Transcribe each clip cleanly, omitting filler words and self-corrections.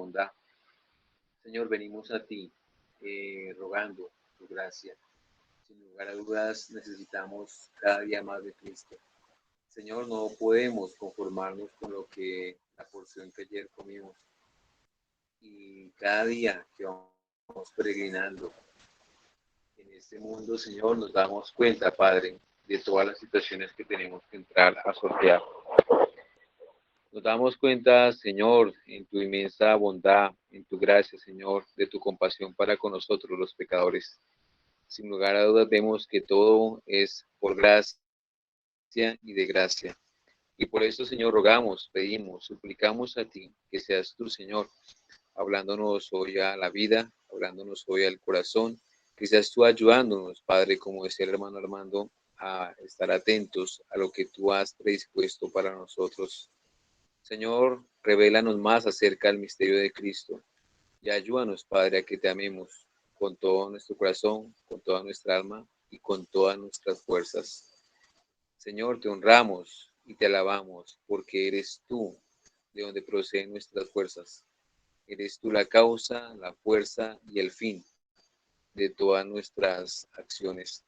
bondad. Señor, venimos a ti rogando tu gracia. Sin lugar a dudas, necesitamos cada día más de Cristo. Señor, no podemos conformarnos con lo que la porción que ayer comimos. Y cada día que vamos peregrinando en este mundo, Señor, nos damos cuenta, Padre, de todas las situaciones que tenemos que entrar a sortear. Nos damos cuenta, Señor, en tu inmensa bondad, en tu gracia, Señor, de tu compasión para con nosotros los pecadores. Sin lugar a dudas vemos que todo es por gracia y de gracia. Y por esto, Señor, rogamos, pedimos, suplicamos a ti que seas tú, Señor, hablándonos hoy a la vida, hablándonos hoy al corazón, que seas tú ayudándonos, Padre, como decía el hermano Armando, a estar atentos a lo que tú has predispuesto para nosotros. Señor, revélanos más acerca del misterio de Cristo y ayúdanos, Padre, a que te amemos con todo nuestro corazón, con toda nuestra alma y con todas nuestras fuerzas. Señor, te honramos y te alabamos porque eres tú de donde proceden nuestras fuerzas. Eres tú la causa, la fuerza y el fin de todas nuestras acciones.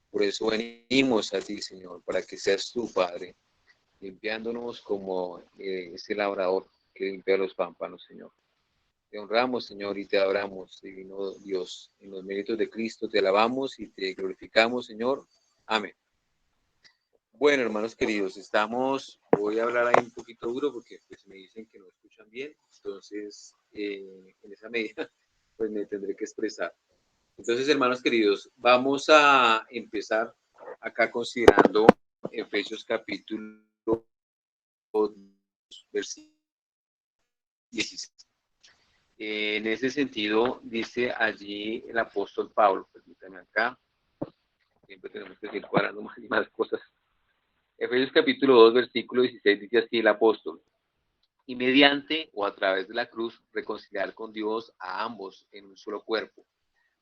Por eso venimos a ti, Señor, para que seas tú, Padre, limpiándonos como ese labrador que limpia los pámpanos, Señor. Te honramos, Señor, y te adoramos, divino Dios. En los méritos de Cristo te alabamos y te glorificamos, Señor. Amén. Bueno, hermanos queridos, voy a hablar ahí un poquito duro porque pues, me dicen que no escuchan bien, entonces en esa medida pues me tendré que expresar. Entonces, hermanos queridos, vamos a empezar acá considerando Efesios capítulo 2, versículo 16. En ese sentido, dice allí el apóstol Pablo, permítanme acá, siempre tenemos que seguir cuadrando más y más cosas. Efesios capítulo 2, versículo 16 dice así el apóstol: y mediante o a través de la cruz reconciliar con Dios a ambos en un solo cuerpo,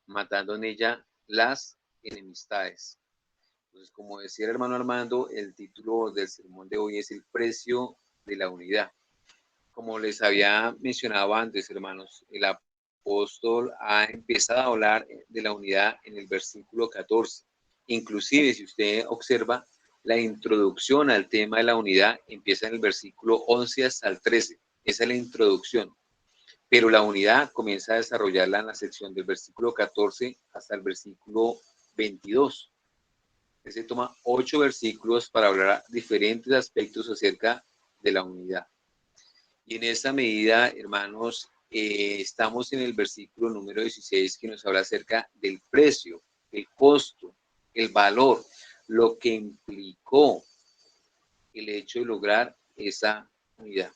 matando en ella las enemistades. Entonces, como decía el hermano Armando, el título del sermón de hoy es el precio de la unidad. Como les había mencionado antes, hermanos, el apóstol ha empezado a hablar de la unidad en el versículo 14. Inclusive, si usted observa, la introducción al tema de la unidad empieza en el versículo 11 hasta el 13. Esa es la introducción. Pero la unidad comienza a desarrollarla en la sección del versículo 14 hasta el versículo 22. Se toma 8 versículos para hablar diferentes aspectos acerca de la unidad. Y en esta medida, hermanos, estamos en el versículo número 16 que nos habla acerca del precio, el costo, el valor, lo que implicó el hecho de lograr esa unidad.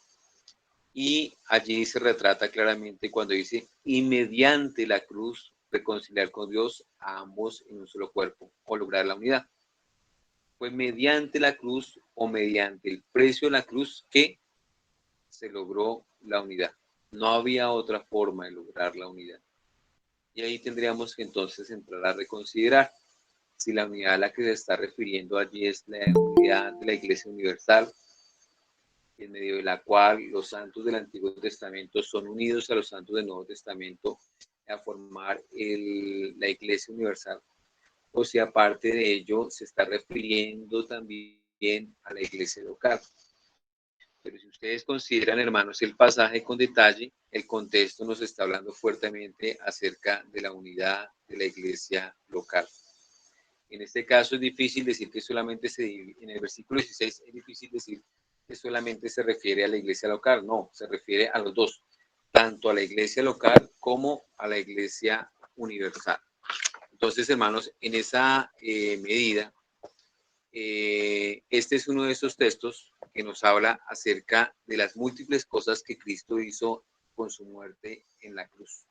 Y allí se retrata claramente cuando dice, y mediante la cruz reconciliar con Dios a ambos en un solo cuerpo o lograr la unidad. Fue mediante la cruz o mediante el precio de la cruz que se logró la unidad. No había otra forma de lograr la unidad. Y ahí tendríamos que entonces entrar a reconsiderar si la unidad a la que se está refiriendo allí es la unidad de la Iglesia Universal, en medio de la cual los santos del Antiguo Testamento son unidos a los santos del Nuevo Testamento a formar la Iglesia Universal, o si aparte de ello se está refiriendo también a la Iglesia local. Pero si ustedes consideran, hermanos, el pasaje con detalle, el contexto nos está hablando fuertemente acerca de la unidad de la iglesia local. En este caso es difícil decir que solamente en el versículo 16 es difícil decir que solamente se refiere a la iglesia local. No, se refiere a los dos, tanto a la iglesia local como a la iglesia universal. Entonces, hermanos, en esa medida, este es uno de esos textos que nos habla acerca de las múltiples cosas que Cristo hizo con su muerte en la cruz.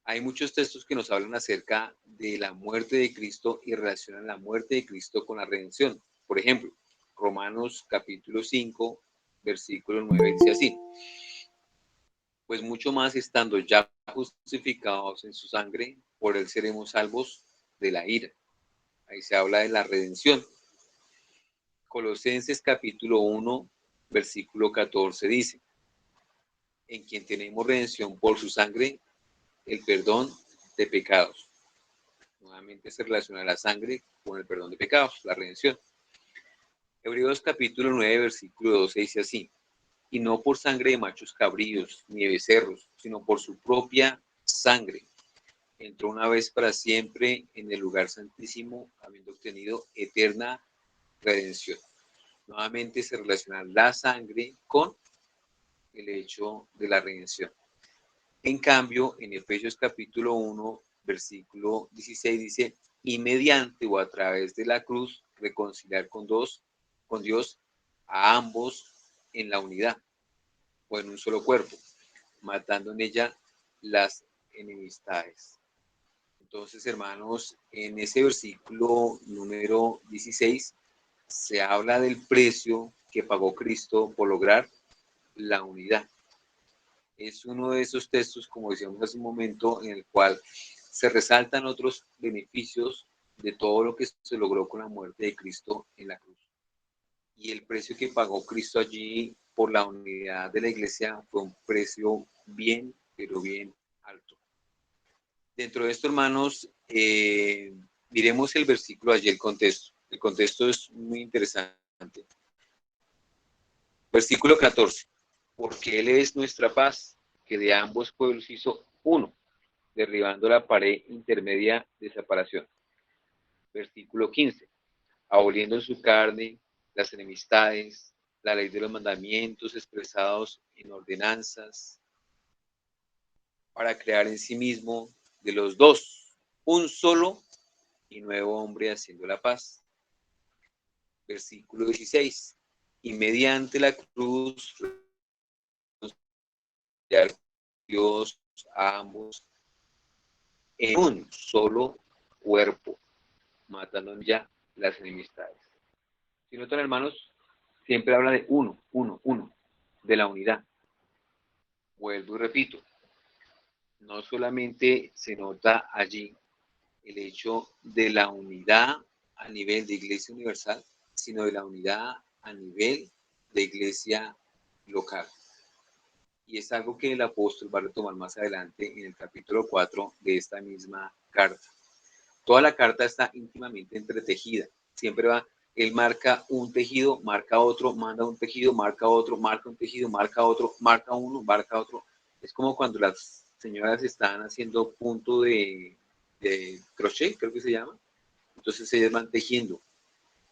Hay muchos textos que nos hablan acerca de la muerte de Cristo y relacionan la muerte de Cristo con la redención. Por ejemplo, Romanos capítulo 5, versículo 9 dice así: pues mucho más estando ya justificados en su sangre, por él seremos salvos de la ira. Ahí se habla de la redención. Colosenses capítulo 1, versículo 14 dice: en quien tenemos redención por su sangre, el perdón de pecados. Nuevamente se relaciona la sangre con el perdón de pecados, la redención. Hebreos capítulo 9, versículo 12 dice así: y no por sangre de machos cabríos ni de becerros, sino por su propia sangre. Entró una vez para siempre en el lugar santísimo, habiendo obtenido eterna redención. Nuevamente se relaciona la sangre con el hecho de la redención. En cambio, en Efesios capítulo 1, versículo 16 dice: y mediante o a través de la cruz reconciliar con Dios a ambos en la unidad o en un solo cuerpo, matando en ella las enemistades. Entonces, hermanos, en ese versículo número 16 se habla del precio que pagó Cristo por lograr la unidad. Es uno de esos textos, como decíamos hace un momento, en el cual se resaltan otros beneficios de todo lo que se logró con la muerte de Cristo en la cruz. Y el precio que pagó Cristo allí por la unidad de la iglesia fue un precio bien, pero bien alto. Dentro de esto, hermanos, miremos el versículo allí, el contexto. El contexto es muy interesante. Versículo 14. Porque Él es nuestra paz, que de ambos pueblos hizo uno, derribando la pared intermedia de separación. Versículo 15. Aboliendo en su carne las enemistades, la ley de los mandamientos expresados en ordenanzas, para crear en sí mismo de los dos un solo y nuevo hombre haciendo la paz. Versículo 16. Y mediante la cruz, Dios a ambos en un solo cuerpo, matando ya las enemistades. Si notan, hermanos, siempre habla de uno, de la unidad. Vuelvo y repito, no solamente se nota allí el hecho de la unidad a nivel de Iglesia Universal, sino de la unidad a nivel de Iglesia local. Y es algo que el apóstol va a retomar más adelante en el capítulo 4 de esta misma carta. Toda la carta está íntimamente entretejida. Siempre va, él marca un tejido, marca otro, manda un tejido, marca otro, marca un tejido, marca otro, marca uno, marca otro. Es como cuando las señoras están haciendo punto de crochet, creo que se llama. Entonces ellas van tejiendo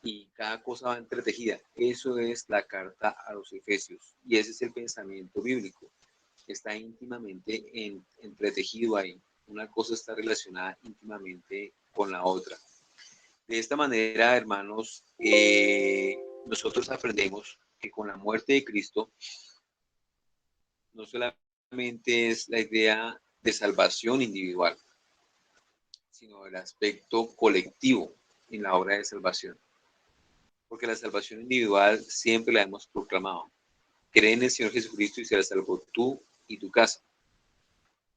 y cada cosa va entretejida. Eso es la carta a los Efesios y ese es el pensamiento bíblico. Está íntimamente entretejido ahí. Una cosa está relacionada íntimamente con la otra. De esta manera, hermanos, nosotros aprendemos que con la muerte de Cristo no solamente es la idea de salvación individual, sino el aspecto colectivo en la obra de salvación. Porque la salvación individual siempre la hemos proclamado. Cree en el Señor Jesucristo y serás salvo tú y tu casa.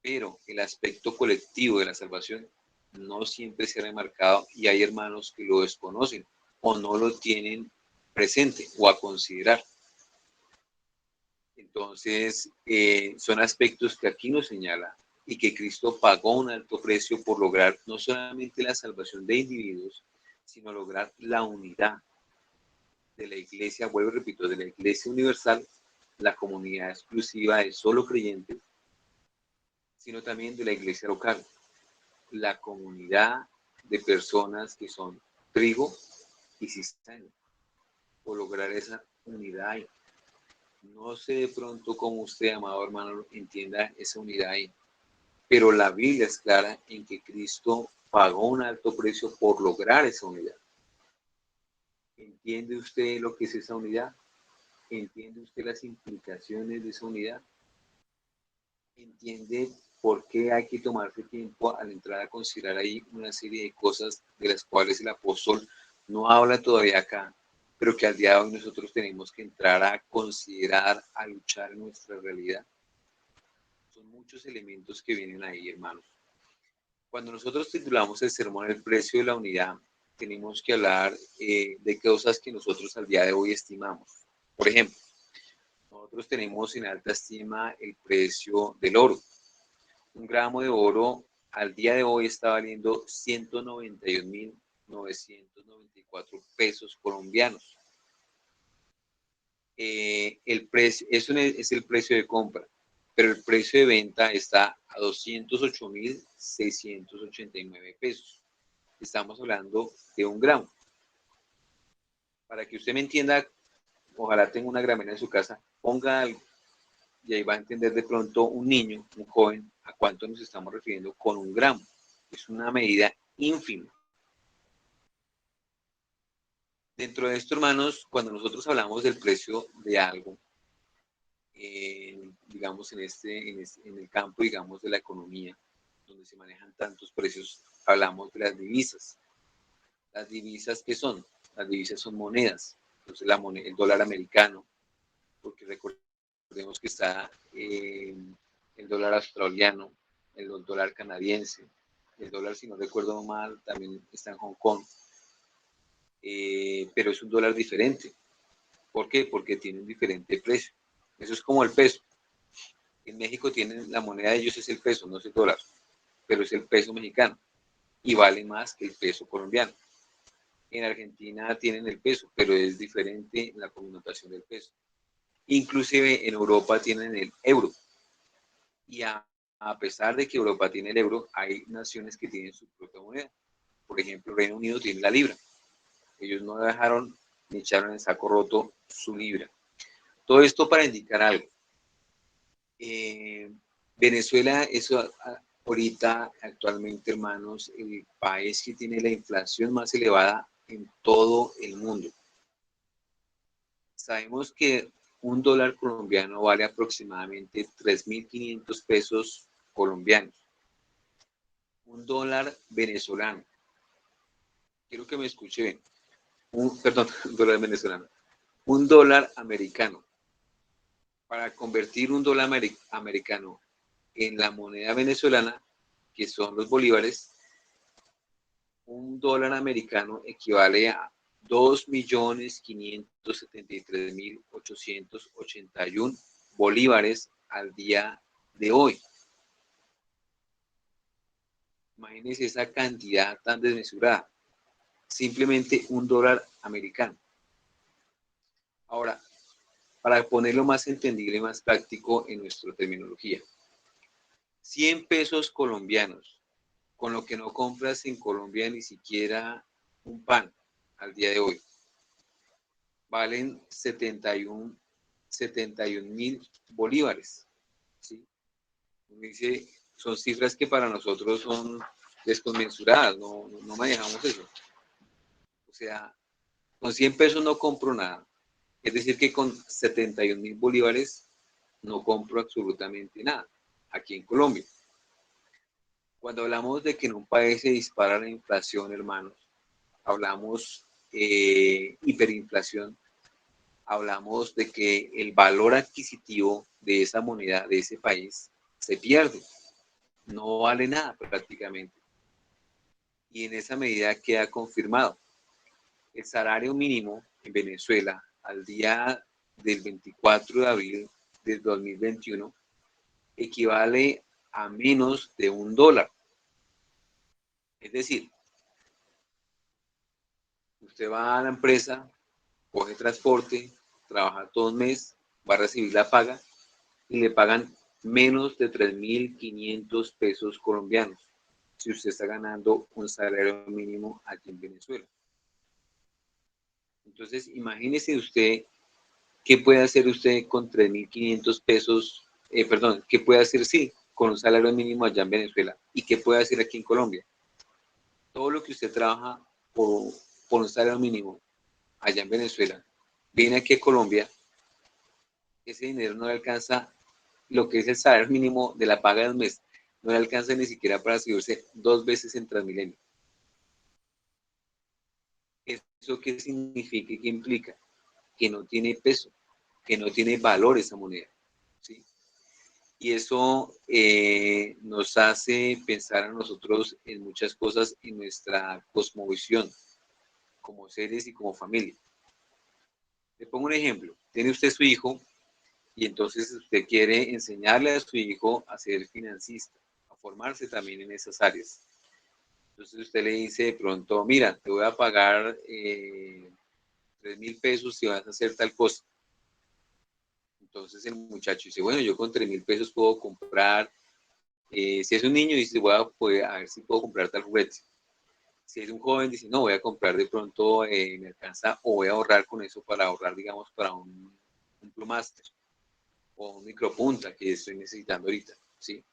Pero el aspecto colectivo de la salvación no siempre se ha remarcado y hay hermanos que lo desconocen o no lo tienen presente o a considerar. Entonces, son aspectos que aquí nos señala y que Cristo pagó un alto precio por lograr no solamente la salvación de individuos, sino lograr la unidad de la iglesia, vuelvo y repito, de la iglesia universal, la comunidad exclusiva de solo creyentes, sino también de la iglesia local, la comunidad de personas que son trigo y cizaña, por lograr esa unidad ahí. No sé de pronto cómo usted, amado hermano, entienda esa unidad ahí, pero la Biblia es clara en que Cristo pagó un alto precio por lograr esa unidad. ¿Entiende usted lo que es esa unidad? ¿Entiende usted las implicaciones de esa unidad? ¿Entiende por qué hay que tomarse tiempo al entrar a considerar ahí una serie de cosas de las cuales el apóstol no habla todavía acá, pero que al día de hoy nosotros tenemos que entrar a considerar, a luchar en nuestra realidad? Son muchos elementos que vienen ahí, hermanos. Cuando nosotros titulamos el sermón El precio de la unidad, tenemos que hablar de cosas que nosotros al día de hoy estimamos. Por ejemplo, Nosotros tenemos en alta estima el precio del oro. Un gramo de oro al día de hoy está valiendo 191.994 pesos colombianos. El precio, eso es el precio de compra, pero el precio de venta está a 208.689 pesos. Estamos hablando de un gramo. Para que usted me entienda, ojalá tenga una gramera en su casa, ponga algo y ahí va a entender de pronto un niño, un joven, a cuánto nos estamos refiriendo con un gramo. Es una medida ínfima. Dentro de esto, hermanos, cuando nosotros hablamos del precio de algo, digamos en el campo, digamos, de la economía, donde se manejan tantos precios, hablamos de las divisas. Las divisas, ¿qué son? Las divisas son monedas. Entonces, el dólar americano, porque recordemos que está el dólar australiano, el dólar canadiense, el dólar, si no recuerdo mal, también está en Hong Kong, pero es un dólar diferente. ¿Por qué? Porque tiene un diferente precio. Eso es como el peso. En México tienen, la moneda de ellos es el peso, no es el dólar, pero es el peso mexicano y vale más que el peso colombiano. En Argentina tienen el peso, pero es diferente la connotación del peso. Inclusive en Europa tienen el euro. Y a pesar de que Europa tiene el euro, hay naciones que tienen su propia moneda. Por ejemplo, Reino Unido tiene la libra. Ellos no dejaron ni echaron en saco roto su libra. Todo esto para indicar algo. Venezuela es ahorita, actualmente, hermanos, el país que tiene la inflación más elevada en todo el mundo. Sabemos que un dólar colombiano vale aproximadamente 3.500 pesos colombianos. Un dólar venezolano, quiero que me escuche bien, perdón, un dólar venezolano, un dólar americano. Para convertir un dólar americano en la moneda venezolana, que son los bolívares, un dólar americano equivale a 2.573.881 bolívares al día de hoy. Imagínense esa cantidad tan desmesurada. Simplemente un dólar americano. Ahora, para ponerlo más entendible y más práctico en nuestra terminología, 100 pesos colombianos, con lo que no compras en Colombia ni siquiera un pan al día de hoy, valen 71.000 bolívares. ¿Sí? Dice, son cifras que para nosotros son desconmensuradas, no manejamos eso. O sea, con 100 pesos no compro nada. Es decir, que con 71.000 bolívares no compro absolutamente nada aquí en Colombia. Cuando hablamos de que en un país se dispara la inflación, hermanos, hablamos hiperinflación, hablamos de que el valor adquisitivo de esa moneda, de ese país, se pierde. No vale nada prácticamente. Y en esa medida queda confirmado. El salario mínimo en Venezuela al día del 24 de abril del 2021 equivale a menos de $1. Es decir, usted va a la empresa, coge transporte, trabaja todo el mes, va a recibir la paga y le pagan menos de 3.500 pesos colombianos si usted está ganando un salario mínimo aquí en Venezuela. Entonces, imagínese usted qué puede hacer usted con 3.500 pesos, perdón, qué puede hacer, sí, con un salario mínimo allá en Venezuela y qué puede hacer aquí en Colombia. Todo lo que usted trabaja por un salario mínimo allá en Venezuela, viene aquí a Colombia, ese dinero no le alcanza lo que es el salario mínimo de la paga del mes, no le alcanza ni siquiera para subirse 2 veces en Transmilenio. ¿Eso qué significa y qué implica? Que no tiene peso, que no tiene valor esa moneda. ¿Sí? Y eso nos hace pensar a nosotros en muchas cosas en nuestra cosmovisión, como seres y como familia. Le pongo un ejemplo. Tiene usted su hijo Y entonces usted quiere enseñarle a su hijo a ser financista, a formarse también en esas áreas. Entonces usted le dice de pronto, mira, te voy a pagar 3.000 pesos si vas a hacer tal cosa. Entonces el muchacho dice, bueno, yo con 3.000 pesos puedo comprar, si es un niño dice, voy a poder, a ver si puedo comprar tal juguete. Si es un joven dice, no, voy a comprar de pronto, me alcanza, o voy a ahorrar con eso para ahorrar, digamos, para un Plummaster o un micropunta que estoy necesitando ahorita, ¿sí?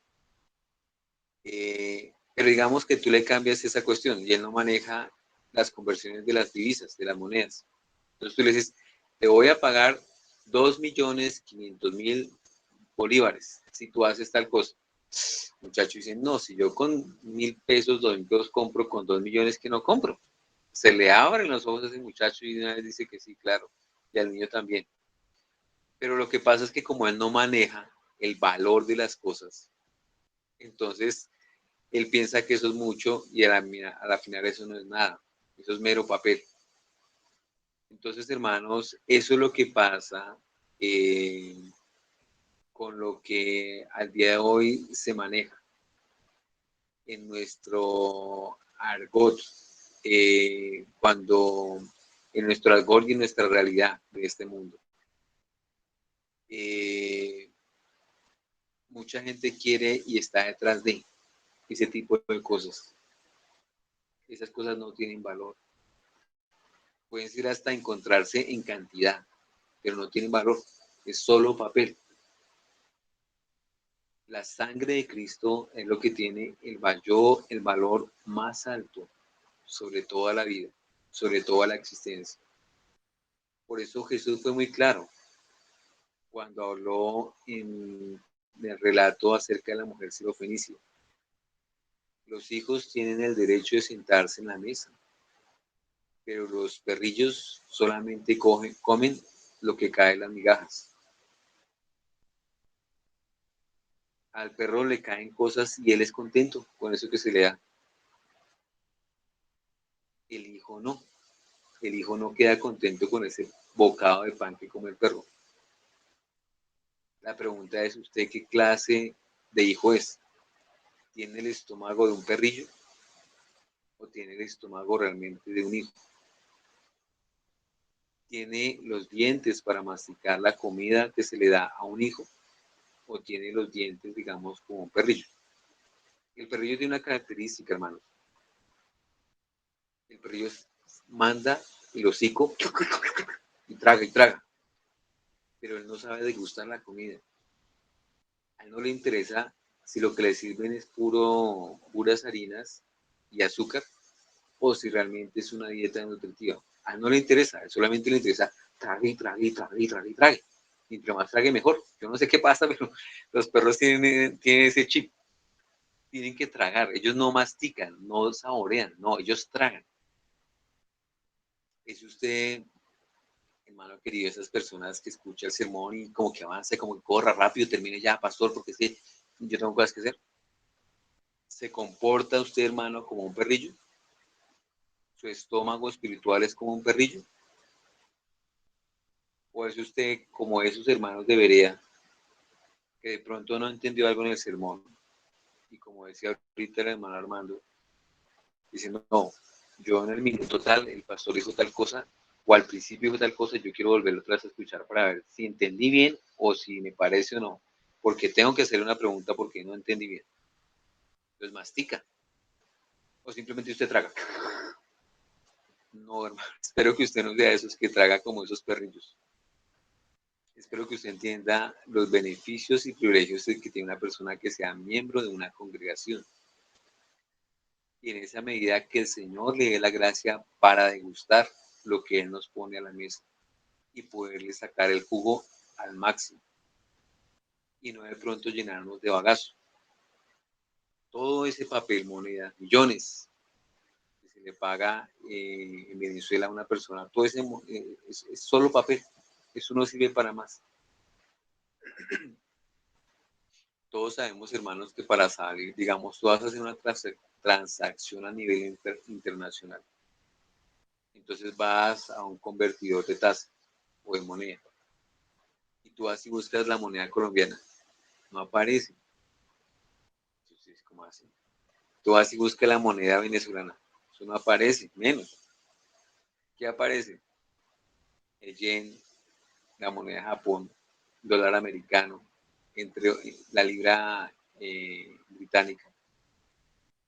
Pero digamos que tú le cambias esa cuestión y él no maneja las conversiones de las divisas, de las monedas. Entonces tú le dices, te voy a pagar 2.500.000 bolívares si tú haces tal cosa. El muchacho dice, no, si yo con 1.000 pesos, 2.000 pesos compro, con 2 millones que no compro. Se le abren los ojos a ese muchacho y una vez dice que sí, claro, y al niño también. Pero lo que pasa es que como él no maneja el valor de las cosas, entonces él piensa que eso es mucho y a la final eso no es nada, eso es mero papel. Entonces, hermanos, eso es lo que pasa con lo que al día de hoy se maneja en nuestro argot, cuando en nuestro argot y en nuestra realidad de este mundo. Eh, Mucha gente quiere y está detrás de ese tipo de cosas. Esas cosas no tienen valor. Pueden ser hasta encontrarse en cantidad, pero no tienen valor. Es solo papel. La sangre de Cristo es lo que tiene el valor más alto sobre toda la vida, sobre toda la existencia. Por eso Jesús fue muy claro cuando habló en el relato acerca de la mujer sirofenicia. Los hijos tienen el derecho de sentarse en la mesa, pero los perrillos solamente comen lo que cae en las migajas. Al perro le caen cosas y él es contento con eso que se le da. El hijo no. El hijo no queda contento con ese bocado de pan que come el perro. La pregunta es, ¿usted qué clase de hijo es? ¿Tiene el estómago de un perrillo o tiene el estómago realmente de un hijo? ¿Tiene los dientes para masticar la comida que se le da a un hijo o tiene los dientes, digamos, como un perrillo? El perrillo tiene una característica, hermanos. El perrillo manda el hocico y traga, pero él no sabe degustar la comida. A él no le interesa si lo que le sirven es puras harinas y azúcar o si realmente es una dieta nutritiva. A él no le interesa, a él solamente le interesa trague y trague y trague y trague y trague. Y entre más trague mejor. Yo no sé qué pasa, pero los perros tienen ese chip. Tienen que tragar. Ellos no mastican, no saborean, no, ellos tragan. Es usted, hermano querido, esas personas que escuchan el sermón y como que avanza, como que corra rápido, termine ya, pastor, porque es que yo tengo cosas que hacer. ¿Se comporta usted, hermano, como un perrillo? ¿Su estómago espiritual es como un perrillo? ¿O es usted como esos hermanos de Berea que de pronto no entendió algo en el sermón? Y como decía ahorita el hermano Armando, diciendo, no, yo en el minuto tal, el pastor dijo tal cosa, o al principio dijo tal cosa, yo quiero volverlo otra vez a escuchar para ver si entendí bien o si me parece o no. Porque tengo que hacerle una pregunta porque no entendí bien. Entonces mastica. O simplemente usted traga. No, hermano, espero que usted no sea de esos que traga como esos perrillos. Espero que usted entienda los beneficios y privilegios de que tiene una persona que sea miembro de una congregación. Y en esa medida que el Señor le dé la gracia para degustar lo que Él nos pone a la mesa y poderle sacar el jugo al máximo y no de pronto llenarnos de bagazo. Todo ese papel moneda, millones que se le paga en Venezuela a una persona, todo ese es solo papel, eso no sirve para más. Todos sabemos, hermanos, que para salir, digamos, tú vas a hacer una transacción a nivel internacional. Entonces vas a un convertidor de tasa o de moneda y tú vas y buscas la moneda colombiana, no aparece. Entonces, ¿cómo así? Tú vas y buscas la moneda venezolana, eso no aparece, menos. ¿Qué aparece? El yen, la moneda de Japón, dólar americano, entre la libra británica,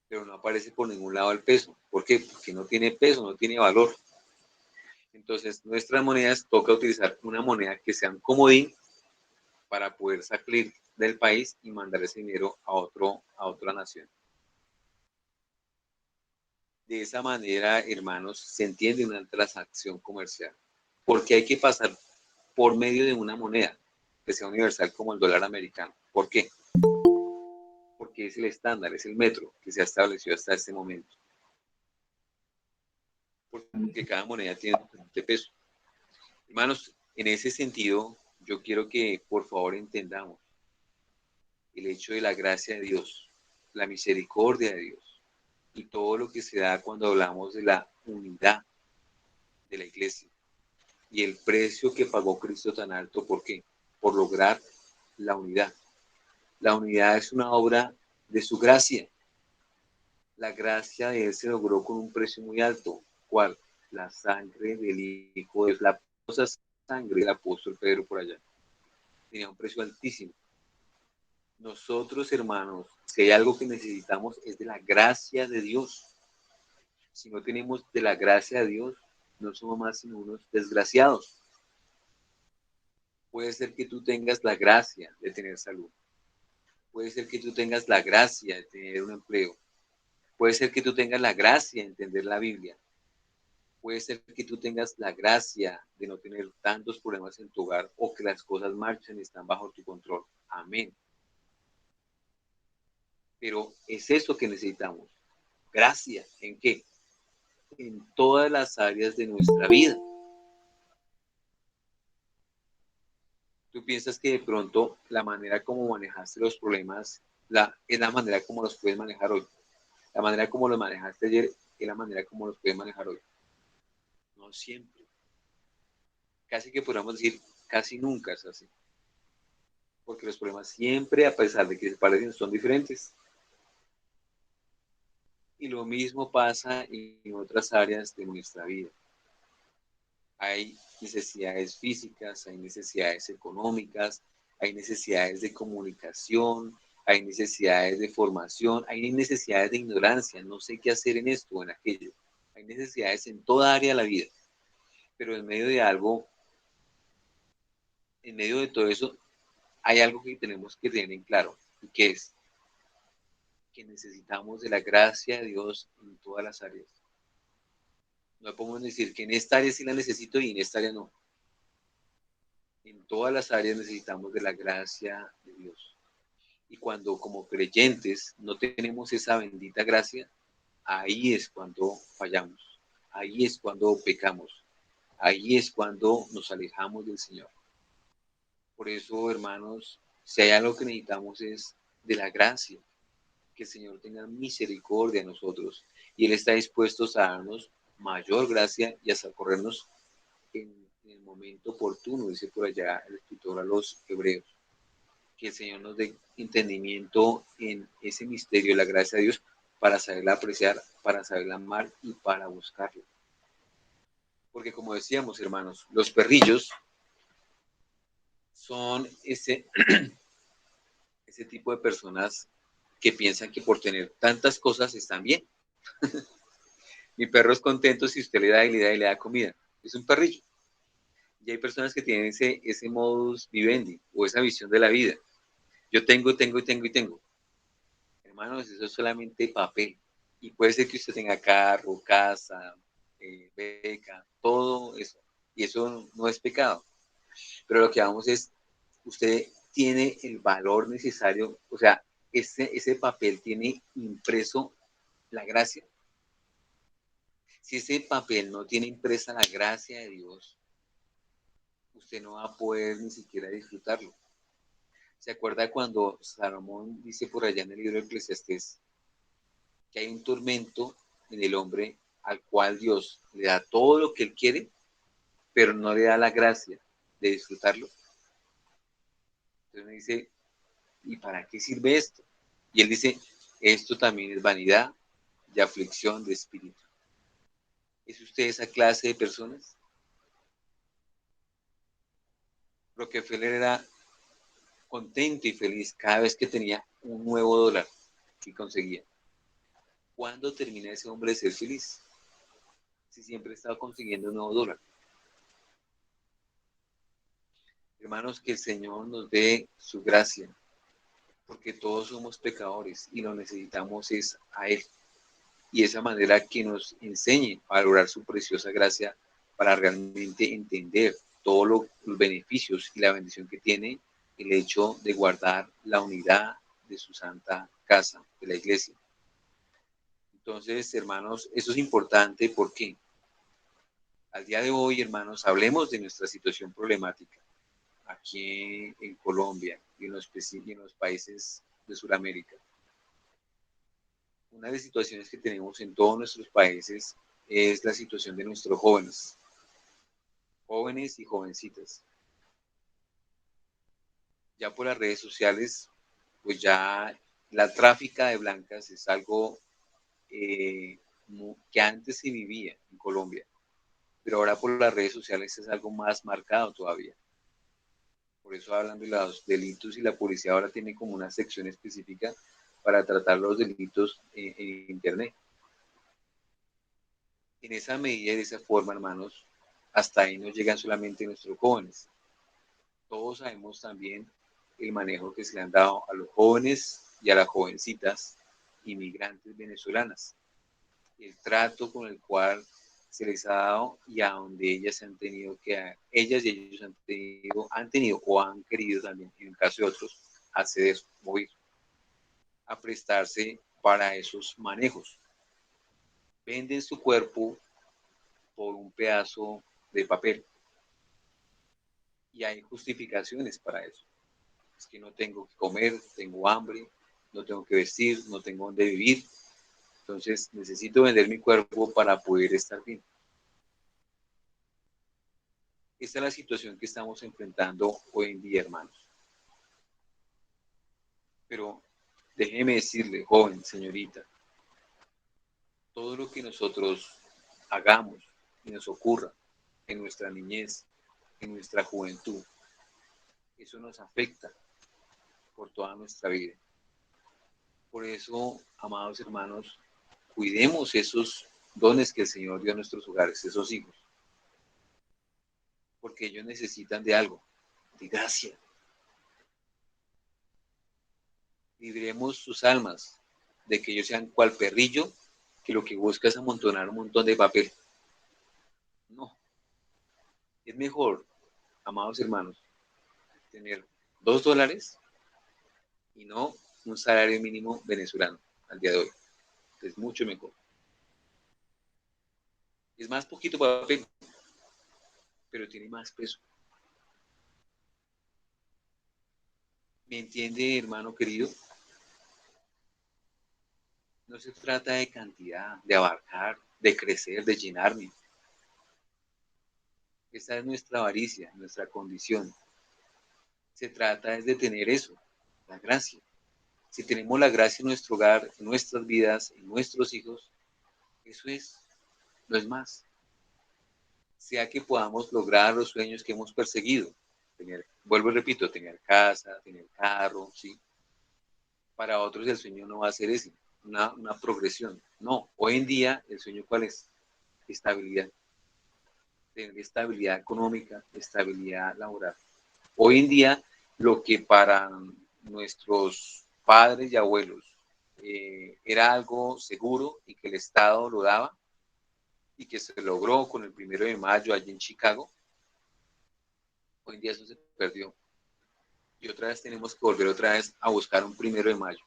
pero no aparece por ningún lado el peso. ¿Por qué? Porque no tiene peso, no tiene valor. Entonces, nuestras monedas toca utilizar una moneda que sea un comodín para poder salir del país y mandar ese dinero a otra nación. De esa manera, hermanos, se entiende una transacción comercial, porque hay que pasar por medio de una moneda que sea universal como el dólar americano. ¿Por qué? Porque es el estándar, es el metro que se ha establecido hasta este momento. Porque cada moneda tiene diferente peso. Hermanos, en ese sentido, yo quiero que por favor entendamos el hecho de la gracia de Dios, la misericordia de Dios y todo lo que se da cuando hablamos de la unidad de la iglesia y el precio que pagó Cristo tan alto. ¿Por qué? Por lograr la unidad. La unidad es una obra de su gracia. La gracia de Él se logró con un precio muy alto. ¿Cuál? La sangre del Hijo de Dios, la preciosa sangre del apóstol Pedro por allá. Tenía un precio altísimo. Nosotros, hermanos, si hay algo que necesitamos es de la gracia de Dios. Si no tenemos de la gracia de Dios, no somos más sino unos desgraciados. Puede ser que tú tengas la gracia de tener salud. Puede ser que tú tengas la gracia de tener un empleo. Puede ser que tú tengas la gracia de entender la Biblia. Puede ser que tú tengas la gracia de no tener tantos problemas en tu hogar o que las cosas marchen y están bajo tu control. Amén. Pero es eso que necesitamos. Gracia. ¿En qué? En todas las áreas de nuestra vida. Tú piensas que de pronto la manera como manejaste los problemas es la manera como los puedes manejar hoy. La manera como los manejaste ayer es la manera como los puedes manejar hoy. No siempre. Casi que podríamos decir, casi nunca es así. Porque los problemas siempre, a pesar de que se parecen, son diferentes. Y lo mismo pasa en otras áreas de nuestra vida. Hay necesidades físicas, hay necesidades económicas, hay necesidades de comunicación, hay necesidades de formación, hay necesidades de ignorancia, no sé qué hacer en esto o en aquello. Hay necesidades en toda área de la vida, pero en medio de algo, en medio de todo eso, hay algo que tenemos que tener en claro, y que es que necesitamos de la gracia de Dios en todas las áreas. No podemos decir que en esta área sí la necesito y en esta área no. En todas las áreas necesitamos de la gracia de Dios. Y cuando como creyentes no tenemos esa bendita gracia, ahí es cuando fallamos, ahí es cuando pecamos, ahí es cuando nos alejamos del Señor. Por eso, hermanos, si hay algo que necesitamos es de la gracia, que el Señor tenga misericordia de nosotros y Él está dispuesto a darnos mayor gracia y a socorrernos en el momento oportuno, dice por allá el escritor a los hebreos. Que el Señor nos dé entendimiento en ese misterio de la gracia de Dios para saberla apreciar, para saberla amar y para buscarla. Porque como decíamos, hermanos, los perrillos son ese tipo de personas que piensan que por tener tantas cosas están bien. Mi perro es contento si usted le da y le da y le da comida. Es un perrillo. Y hay personas que tienen ese modus vivendi o esa visión de la vida. Yo tengo, tengo y tengo y tengo. Hermanos, eso es solamente papel. Y puede ser que usted tenga carro, casa, beca, todo eso. Y eso no es pecado. Pero lo que vamos es, usted tiene el valor necesario, o sea, ese papel tiene impreso la gracia. Si ese papel no tiene impresa la gracia de Dios, usted no va a poder ni siquiera disfrutarlo. ¿Se acuerda cuando Salomón dice por allá en el libro de Eclesiastés que hay un tormento en el hombre al cual Dios le da todo lo que él quiere, pero no le da la gracia de disfrutarlo? Entonces me dice, ¿y para qué sirve esto? Y él dice, esto también es vanidad y aflicción de espíritu. ¿Es usted esa clase de personas? Rockefeller era contento y feliz cada vez que tenía un nuevo dólar que conseguía. ¿Cuándo termina ese hombre de ser feliz? Si siempre estaba consiguiendo un nuevo dólar. Hermanos, que el Señor nos dé su gracia, porque todos somos pecadores y lo necesitamos es a Él. Y esa manera que nos enseñe a valorar su preciosa gracia para realmente entender todos los beneficios y la bendición que tiene el hecho de guardar la unidad de su santa casa, de la iglesia. Entonces, hermanos, eso es importante porque al día de hoy, hermanos, hablemos de nuestra situación problemática aquí en Colombia y en los países de Sudamérica. Una de las situaciones que tenemos en todos nuestros países es la situación de nuestros jóvenes, jóvenes y jovencitas. Ya por las redes sociales, pues ya la tráfica de blancas es algo que antes se vivía en Colombia, pero ahora por las redes sociales es algo más marcado todavía. Por eso hablan de los delitos y la policía ahora tiene como una sección específica para tratar los delitos en Internet. En esa medida y de esa forma, hermanos, hasta ahí no llegan solamente nuestros jóvenes. Todos sabemos también el manejo que se le han dado a los jóvenes y a las jovencitas inmigrantes venezolanas, el trato con el cual se les ha dado y a donde ellas han tenido que, ellas y ellos han tenido o han querido también, en el caso de otros, acceder o ir a prestarse para esos manejos. Venden su cuerpo por un pedazo de papel y hay justificaciones para eso. Es que no tengo que comer, tengo hambre, no tengo que vestir, no tengo dónde vivir, entonces necesito vender mi cuerpo para poder estar bien. Esta es la situación que estamos enfrentando hoy en día, hermanos. Pero déjeme decirle, joven, señorita, todo lo que nosotros hagamos y nos ocurra en nuestra niñez, en nuestra juventud, eso nos afecta por toda nuestra vida. Por eso, amados hermanos, cuidemos esos dones que el Señor dio a nuestros hogares, esos hijos, porque ellos necesitan de algo, de gracia. Libremos sus almas de que ellos sean cual perrillo que lo que busca es amontonar un montón de papel. No, es mejor, amados hermanos, tener $2 y no un salario mínimo venezolano al día de hoy. Es mucho mejor. Es más poquito papel, pero tiene más peso. ¿Me entiende, hermano querido? No se trata de cantidad, de abarcar, de crecer, de llenarme. Esa es nuestra avaricia, nuestra condición. Se trata es de tener eso, la gracia. Si tenemos la gracia en nuestro hogar, en nuestras vidas, en nuestros hijos, eso es, no es más. Sea que podamos lograr los sueños que hemos perseguido. Vuelvo y repito, tener casa, tener carro, ¿sí? Para otros el sueño no va a ser ese, una progresión. No, hoy en día el sueño ¿cuál es? Estabilidad. Tener estabilidad económica, estabilidad laboral. Hoy en día lo que para nuestros padres y abuelos era algo seguro y que el Estado lo daba y que se logró con el 1 de mayo allí en Chicago, hoy en día eso se perdió. Y otra vez tenemos que volver otra vez a buscar un 1 de mayo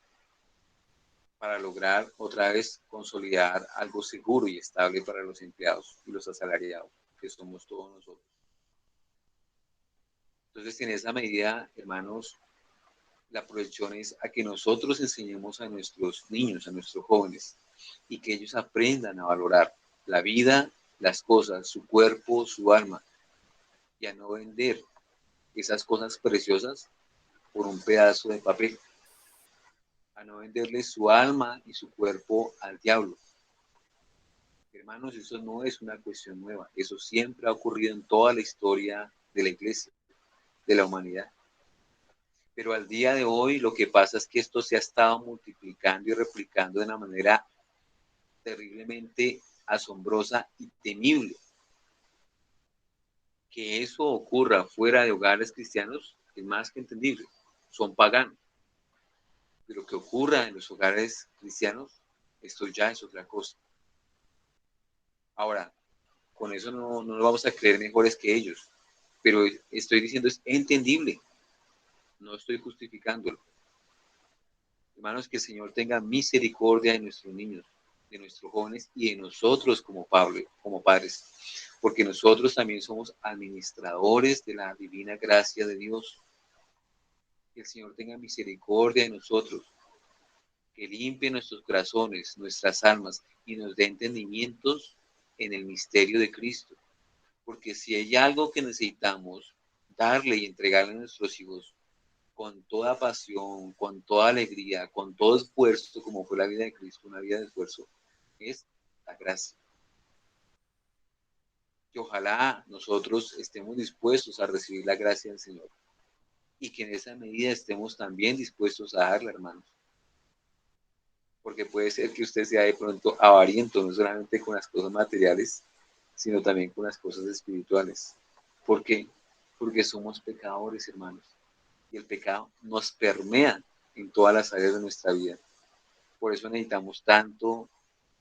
para lograr otra vez consolidar algo seguro y estable para los empleados y los asalariados, que somos todos nosotros. Entonces, en esa medida, hermanos, la proyección es a que nosotros enseñemos a nuestros niños, a nuestros jóvenes, y que ellos aprendan a valorar la vida, las cosas, su cuerpo, su alma, y a no vender esas cosas preciosas por un pedazo de papel, a no venderle su alma y su cuerpo al diablo. Hermanos, eso no es una cuestión nueva, eso siempre ha ocurrido en toda la historia de la iglesia, de la humanidad. Pero al día de hoy lo que pasa es que esto se ha estado multiplicando y replicando de una manera terriblemente asombrosa y temible. Que eso ocurra fuera de hogares cristianos es más que entendible, son paganos. Pero que ocurra en los hogares cristianos, esto ya es otra cosa. Ahora, con eso no nos vamos a creer mejores que ellos, pero estoy diciendo es entendible, no estoy justificándolo. Hermanos, que el Señor tenga misericordia de nuestros niños, de nuestros jóvenes y de nosotros como Pablo, como padres, porque nosotros también somos administradores de la divina gracia de Dios. Que el Señor tenga misericordia de nosotros, que limpie nuestros corazones, nuestras almas y nos dé entendimientos en el misterio de Cristo. Porque si hay algo que necesitamos darle y entregarle a nuestros hijos con toda pasión, con toda alegría, con todo esfuerzo, como fue la vida de Cristo, una vida de esfuerzo, es la gracia. Que ojalá nosotros estemos dispuestos a recibir la gracia del Señor y que en esa medida estemos también dispuestos a darla, hermanos. Porque puede ser que usted sea de pronto avariento, no solamente con las cosas materiales, sino también con las cosas espirituales. ¿Por qué? Porque somos pecadores, hermanos, y el pecado nos permea en todas las áreas de nuestra vida. Por eso necesitamos tanto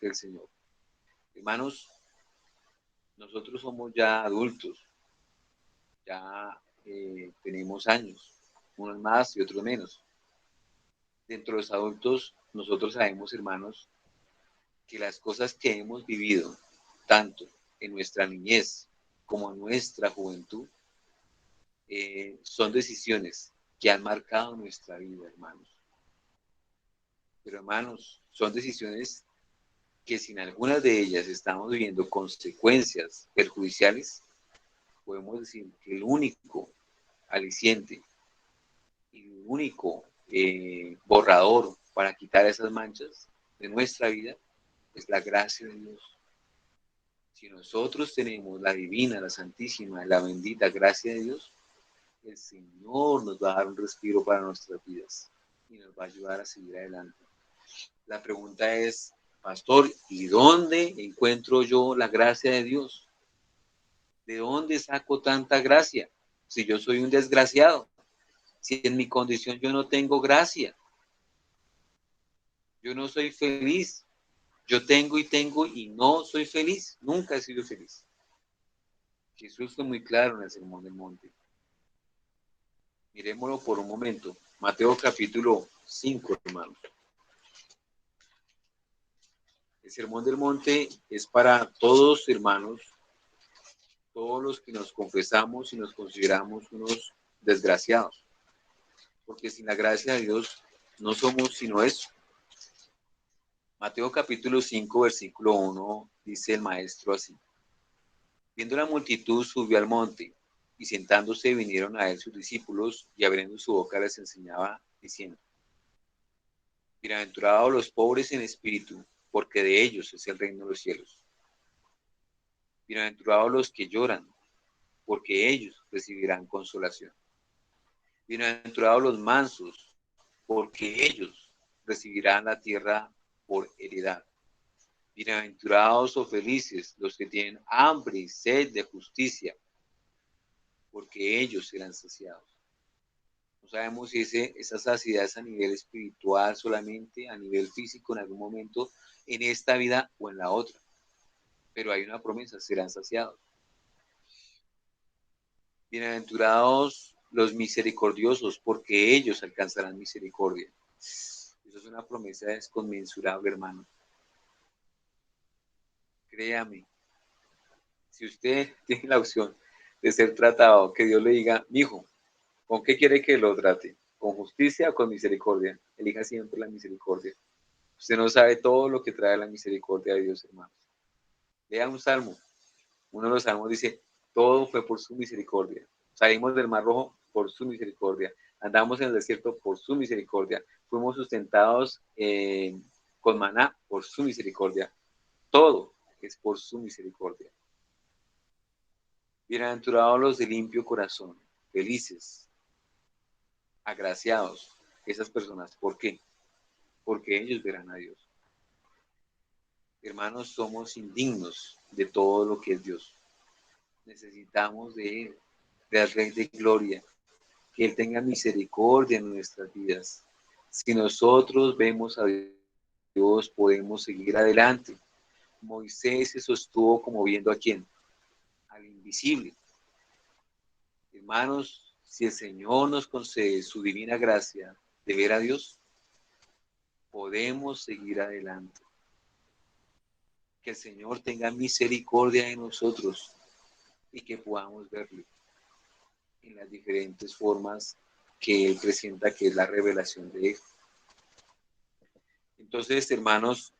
del Señor. Hermanos, nosotros somos ya adultos, ya tenemos años, unos más y otros menos. Dentro de los adultos, nosotros sabemos, hermanos, que las cosas que hemos vivido, tanto en nuestra niñez como en nuestra juventud, son decisiones que han marcado nuestra vida, hermanos. Pero, hermanos, son decisiones que sin algunas de ellas estamos viviendo consecuencias perjudiciales, podemos decir que el único aliciente y el único borrador para quitar esas manchas de nuestra vida es la gracia de Dios. Si nosotros tenemos la divina, la santísima, la bendita gracia de Dios, el Señor nos va a dar un respiro para nuestras vidas y nos va a ayudar a seguir adelante. La pregunta es, pastor, ¿y dónde encuentro yo la gracia de Dios? ¿De dónde saco tanta gracia? Si yo soy un desgraciado, si en mi condición yo no tengo gracia, yo no soy feliz, yo tengo y no soy feliz, nunca he sido feliz. Jesús fue muy claro en el Sermón del Monte. Miremoslo por un momento. Mateo capítulo 5, hermanos. El Sermón del Monte es para todos, hermanos, todos los que nos confesamos y nos consideramos unos desgraciados. Porque sin la gracia de Dios no somos sino eso. Mateo capítulo 5, versículo 1, dice el maestro así. Viendo la multitud, subió al monte, y sentándose vinieron a él sus discípulos, y abriendo su boca les enseñaba, diciendo, bienaventurados los pobres en espíritu, porque de ellos es el reino de los cielos. Bienaventurados los que lloran, porque ellos recibirán consolación. Bienaventurados los mansos, porque ellos recibirán la tierra por heredad. Bienaventurados o felices los que tienen hambre y sed de justicia, porque ellos serán saciados. No sabemos si esa saciedad es a nivel espiritual solamente, a nivel físico en algún momento, en esta vida o en la otra. Pero hay una promesa, serán saciados. Bienaventurados los misericordiosos, porque ellos alcanzarán misericordia. Eso es una promesa desconmensurable, hermano. Créame, si usted tiene la opción de ser tratado, que Dios le diga, mijo, ¿con qué quiere que lo trate? ¿Con justicia o con misericordia? Elija siempre la misericordia. Usted no sabe todo lo que trae la misericordia de Dios, hermanos. Lea un salmo. Uno de los salmos dice, todo fue por su misericordia. Salimos del Mar Rojo por su misericordia. Andamos en el desierto por su misericordia. Fuimos sustentados con maná por su misericordia. Todo es por su misericordia. Bienaventurados los de limpio corazón, felices, agraciados, esas personas. ¿Por qué? Porque ellos verán a Dios. Hermanos, somos indignos de todo lo que es Dios. Necesitamos de Él, del Rey de Gloria, que Él tenga misericordia en nuestras vidas. Si nosotros vemos a Dios, podemos seguir adelante. Moisés se sostuvo como viendo a quién, al invisible. Hermanos, si el Señor nos concede su divina gracia de ver a Dios, podemos seguir adelante. Que el Señor tenga misericordia de nosotros y que podamos verle en las diferentes formas que Él presenta, que es la revelación de Él. Entonces, hermanos,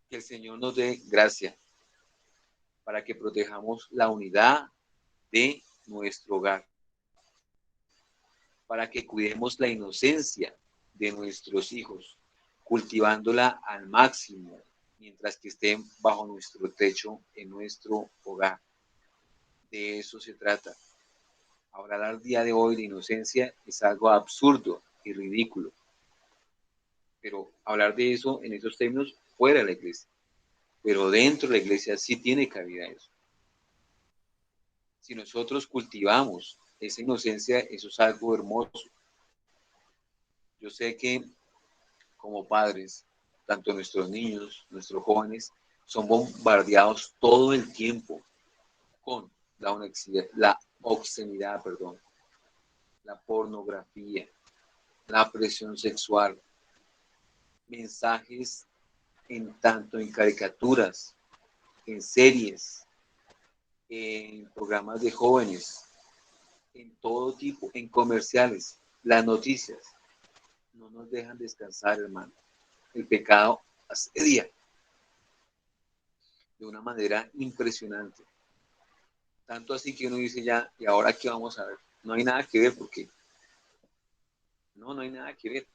que el Señor nos dé gracia para que protejamos la unidad de nuestro hogar, para que cuidemos la inocencia de nuestros hijos, cultivándola al máximo mientras que estén bajo nuestro techo en nuestro hogar. De eso se trata. Hablar al día de hoy de inocencia es algo absurdo y ridículo, pero hablar de eso en esos términos fuera de la iglesia, pero dentro de la iglesia sí tiene cabida eso. Si nosotros cultivamos esa inocencia, eso es algo hermoso. Yo sé que como padres, tanto nuestros niños, nuestros jóvenes, son bombardeados todo el tiempo con la obscenidad, perdón, la pornografía, la presión sexual, mensajes en tanto en caricaturas, en series, en programas de jóvenes, en todo tipo, en comerciales, las noticias, no nos dejan descansar, hermano. El pecado asedia de una manera impresionante. Tanto así que uno dice ya, ¿y ahora qué vamos a ver? No hay nada que ver porque no hay nada que ver.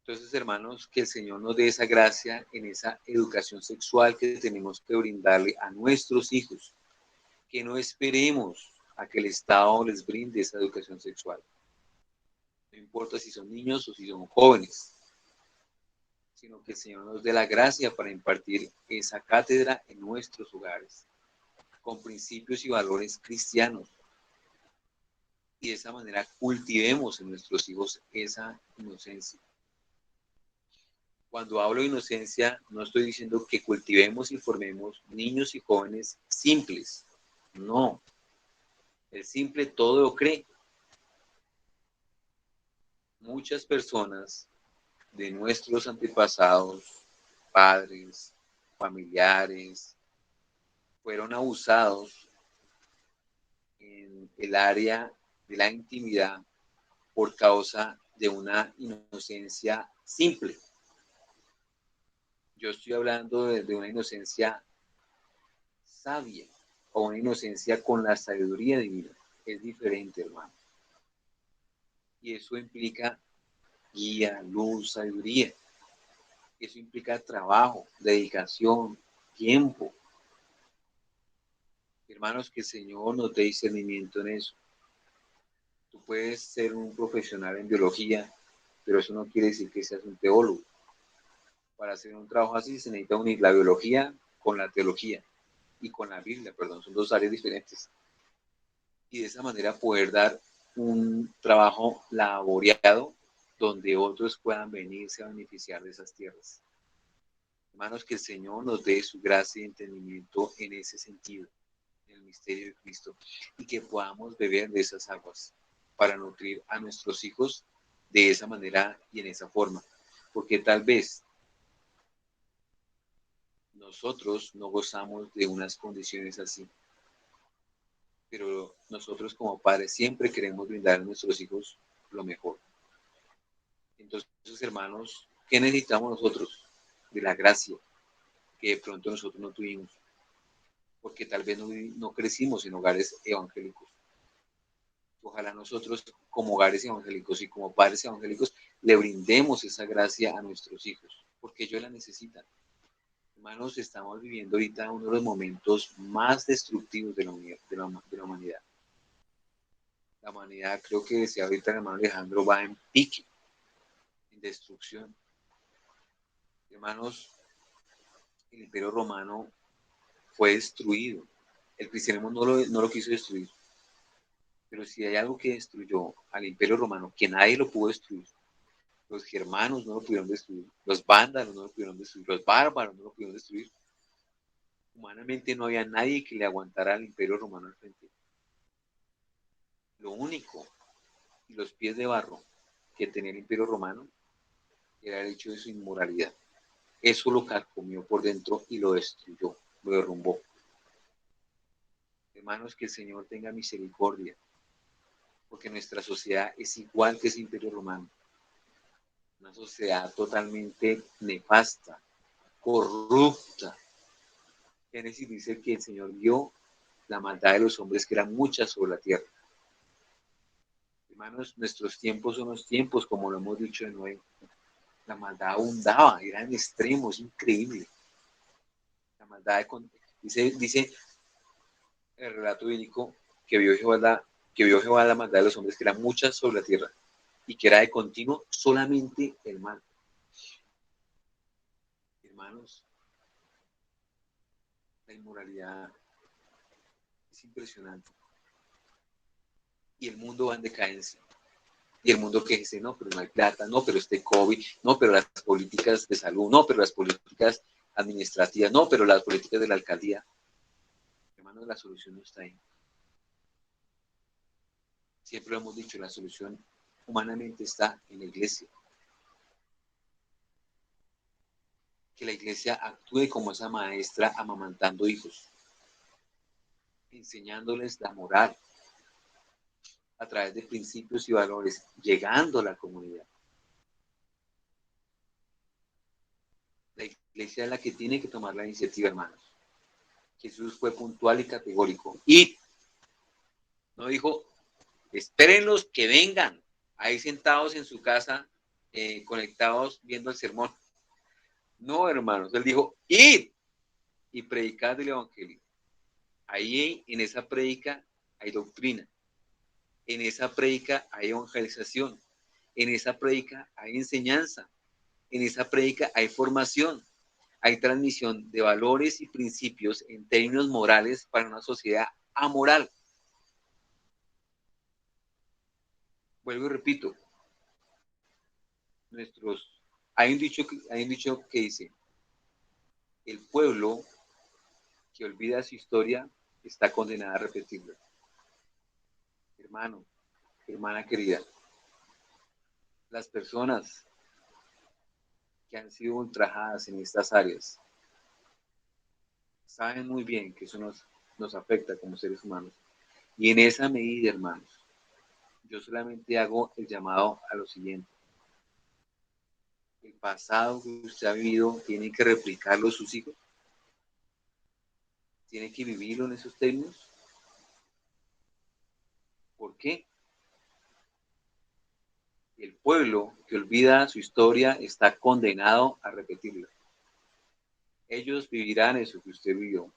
Entonces, hermanos, que el Señor nos dé esa gracia en esa educación sexual que tenemos que brindarle a nuestros hijos. Que no esperemos a que el Estado les brinde esa educación sexual. No importa si son niños o si son jóvenes, sino que el Señor nos dé la gracia para impartir esa cátedra en nuestros hogares, con principios y valores cristianos. Y de esa manera cultivemos en nuestros hijos esa inocencia. Cuando hablo de inocencia, no estoy diciendo que cultivemos y formemos niños y jóvenes simples. No. El simple todo lo cree. Muchas personas de nuestros antepasados, padres, familiares, fueron abusados en el área de la intimidad por causa de una inocencia simple. Yo estoy hablando de una inocencia sabia o una inocencia con la sabiduría divina. Es diferente, hermano. Y eso implica guía, luz, sabiduría. Eso implica trabajo, dedicación, tiempo. Hermanos, que el Señor nos dé discernimiento en eso. Tú puedes ser un profesional en biología, pero eso no quiere decir que seas un teólogo. Para hacer un trabajo así se necesita unir la biología con la teología y con la Biblia, perdón, son dos áreas diferentes. Y de esa manera poder dar un trabajo laboreado donde otros puedan venirse a beneficiar de esas tierras. Hermanos, que el Señor nos dé su gracia y entendimiento en ese sentido, en el misterio de Cristo, y que podamos beber de esas aguas para nutrir a nuestros hijos de esa manera y en esa forma. Porque tal vez nosotros no gozamos de unas condiciones así, pero nosotros como padres siempre queremos brindar a nuestros hijos lo mejor. Entonces, hermanos, ¿qué necesitamos nosotros? De la gracia que de pronto nosotros no tuvimos, porque tal vez no crecimos en hogares evangélicos. Ojalá nosotros como hogares evangélicos y como padres evangélicos le brindemos esa gracia a nuestros hijos, porque ellos la necesitan. Hermanos, estamos viviendo ahorita uno de los momentos más destructivos de la humanidad. La humanidad, creo que decía ahorita el hermano Alejandro, va en pique, en destrucción. Hermanos, el imperio romano fue destruido. El cristianismo no lo quiso destruir. Pero si hay algo que destruyó al imperio romano, que nadie lo pudo destruir, los germanos no lo pudieron destruir, los vándalos no lo pudieron destruir, los bárbaros no lo pudieron destruir. Humanamente no había nadie que le aguantara al imperio romano al frente. Lo único, y los pies de barro que tenía el imperio romano, era el hecho de su inmoralidad. Eso lo carcomió por dentro y lo destruyó, lo derrumbó. Hermanos, que el Señor tenga misericordia, porque nuestra sociedad es igual que ese imperio romano. Una sociedad totalmente nefasta, corrupta. Génesis dice que el Señor vio la maldad de los hombres, que eran muchas sobre la tierra. Hermanos, nuestros tiempos son los tiempos, como lo hemos dicho de nuevo. La maldad abundaba, era en extremos, increíble. La maldad dice el relato bíblico que vio Jehová la maldad de los hombres, que eran muchas sobre la tierra, y que era de continuo solamente el mal. Hermanos, la inmoralidad es impresionante. Y el mundo va en decadencia. Y el mundo que dice, no, pero no hay plata, no, pero este COVID, no, pero las políticas de salud, no, pero las políticas administrativas, no, pero las políticas de la alcaldía. Hermanos, la solución no está ahí. Siempre lo hemos dicho, la solución humanamente está en la iglesia. Que la iglesia actúe como esa maestra amamantando hijos, enseñándoles la moral a través de principios y valores, llegando a la comunidad. La iglesia es la que tiene que tomar la iniciativa, hermanos. Jesús fue puntual y categórico. Y no dijo, espérenlos que vengan, ahí sentados en su casa, conectados, viendo el sermón. No, hermanos, él dijo, id y predicad el evangelio. Ahí en esa predica hay doctrina, en esa predica hay evangelización, en esa predica hay enseñanza, en esa predica hay formación, hay transmisión de valores y principios en términos morales para una sociedad amoral. Vuelvo y repito, hay un dicho que dice, el pueblo que olvida su historia está condenada a repetirla. Hermano, hermana querida, las personas que han sido ultrajadas en estas áreas saben muy bien que eso nos afecta como seres humanos. Y en esa medida, hermanos, yo solamente hago el llamado a lo siguiente. El pasado que usted ha vivido tiene que replicarlo sus hijos. Tiene que vivirlo en esos términos. ¿Por qué? El pueblo que olvida su historia está condenado a repetirla. Ellos vivirán eso que usted vivió.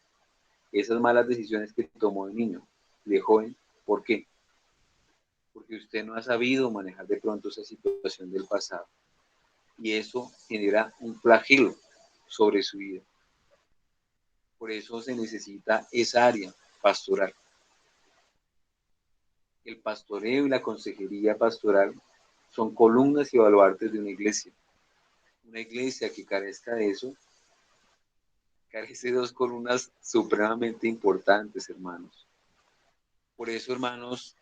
Esas malas decisiones que tomó de niño, de joven. ¿Por qué? Porque usted no ha sabido manejar de pronto esa situación del pasado. Y eso genera un flagelo sobre su vida. Por eso se necesita esa área pastoral. El pastoreo y la consejería pastoral son columnas y baluartes de una iglesia. Una iglesia que carezca de eso, carece de dos columnas supremamente importantes, hermanos. Por eso, hermanos,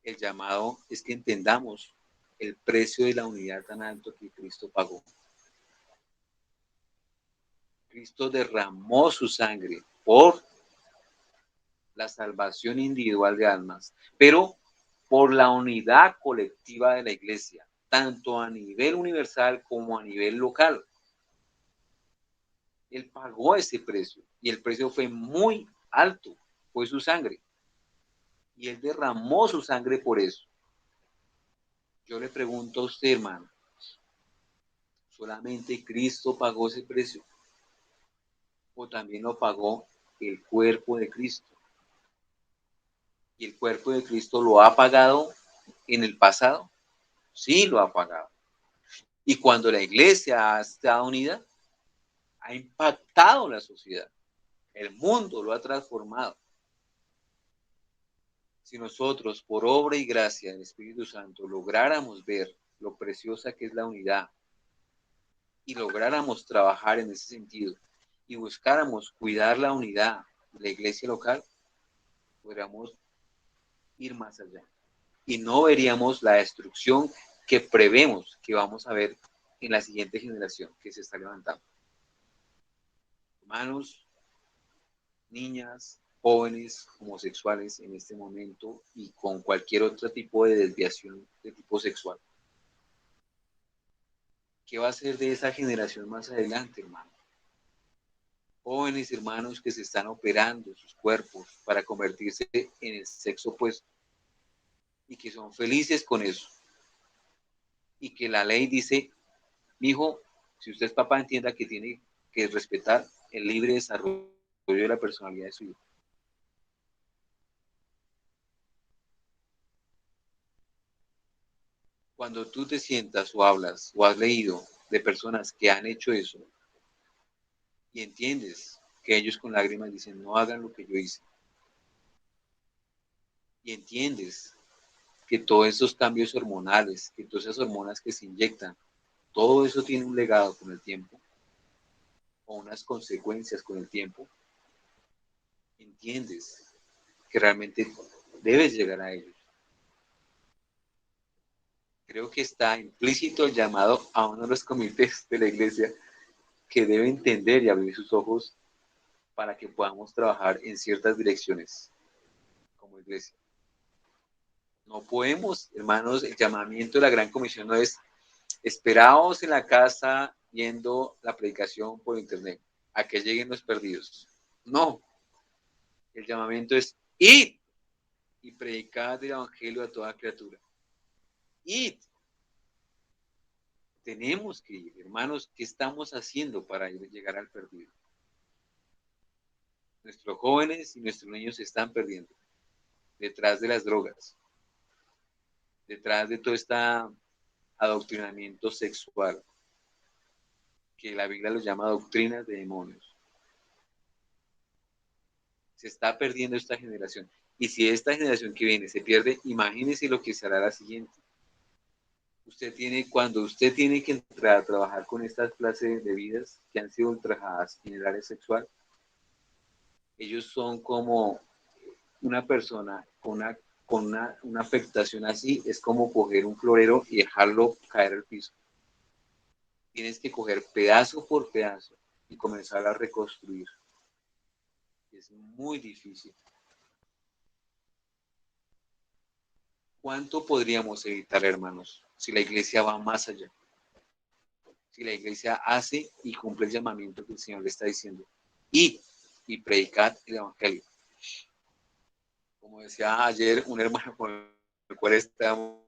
el llamado es que entendamos el precio de la unidad tan alto que Cristo pagó. Cristo derramó su sangre por la salvación individual de almas, pero por la unidad colectiva de la iglesia, tanto a nivel universal como a nivel local. Él pagó ese precio y el precio fue muy alto, fue su sangre. y Él derramó su sangre por eso. Yo le pregunto a usted, hermano, ¿solamente Cristo pagó ese precio? ¿O también lo pagó el cuerpo de Cristo? ¿Y el cuerpo de Cristo lo ha pagado en el pasado? Sí, lo ha pagado. Y cuando la iglesia ha estado unida, ha impactado la sociedad. El mundo lo ha transformado. Si nosotros, por obra y gracia del Espíritu Santo, lográramos ver lo preciosa que es la unidad y lográramos trabajar en ese sentido y buscáramos cuidar la unidad de la iglesia local, podríamos ir más allá. Y no veríamos la destrucción que prevemos que vamos a ver en la siguiente generación que se está levantando. Hermanos, niñas, jóvenes, homosexuales en este momento y con cualquier otro tipo de desviación de tipo sexual. ¿Qué va a ser de esa generación más adelante, hermano? Jóvenes hermanos que se están operando sus cuerpos para convertirse en el sexo opuesto y que son felices con eso. Y que la ley dice, hijo, si usted es papá, entienda que tiene que respetar el libre desarrollo de la personalidad de su hijo. Cuando tú te sientas o hablas o has leído de personas que han hecho eso y entiendes que ellos con lágrimas dicen, no hagan lo que yo hice, y entiendes que todos esos cambios hormonales, que todas esas hormonas que se inyectan, todo eso tiene un legado con el tiempo o unas consecuencias con el tiempo, entiendes que realmente debes llegar a ellos. Creo que está implícito el llamado a uno de los comités de la iglesia que debe entender y abrir sus ojos para que podamos trabajar en ciertas direcciones como iglesia. No podemos, hermanos, el llamamiento de la Gran Comisión no es esperaos en la casa viendo la predicación por internet, a que lleguen los perdidos. No, el llamamiento es id y predicad el evangelio a toda criatura. Id. Tenemos que ir, hermanos, ¿qué estamos haciendo para llegar al perdido? Nuestros jóvenes y nuestros niños se están perdiendo detrás de las drogas, detrás de todo este adoctrinamiento sexual, que la Biblia los llama doctrinas de demonios. Se está perdiendo esta generación. Y si esta generación que viene se pierde, imagínese lo que será la siguiente. Cuando usted tiene que entrar a trabajar con estas clases de vidas que han sido ultrajadas en el área sexual, ellos son como una persona con una afectación así, es como coger un florero y dejarlo caer al piso. Tienes que coger pedazo por pedazo y comenzar a reconstruir. Es muy difícil. ¿Cuánto podríamos evitar, hermanos, si la iglesia va más allá? Si la iglesia hace y cumple el llamamiento que el Señor le está diciendo. Y predicad el evangelio. Como decía ayer un hermano con el cual estábamos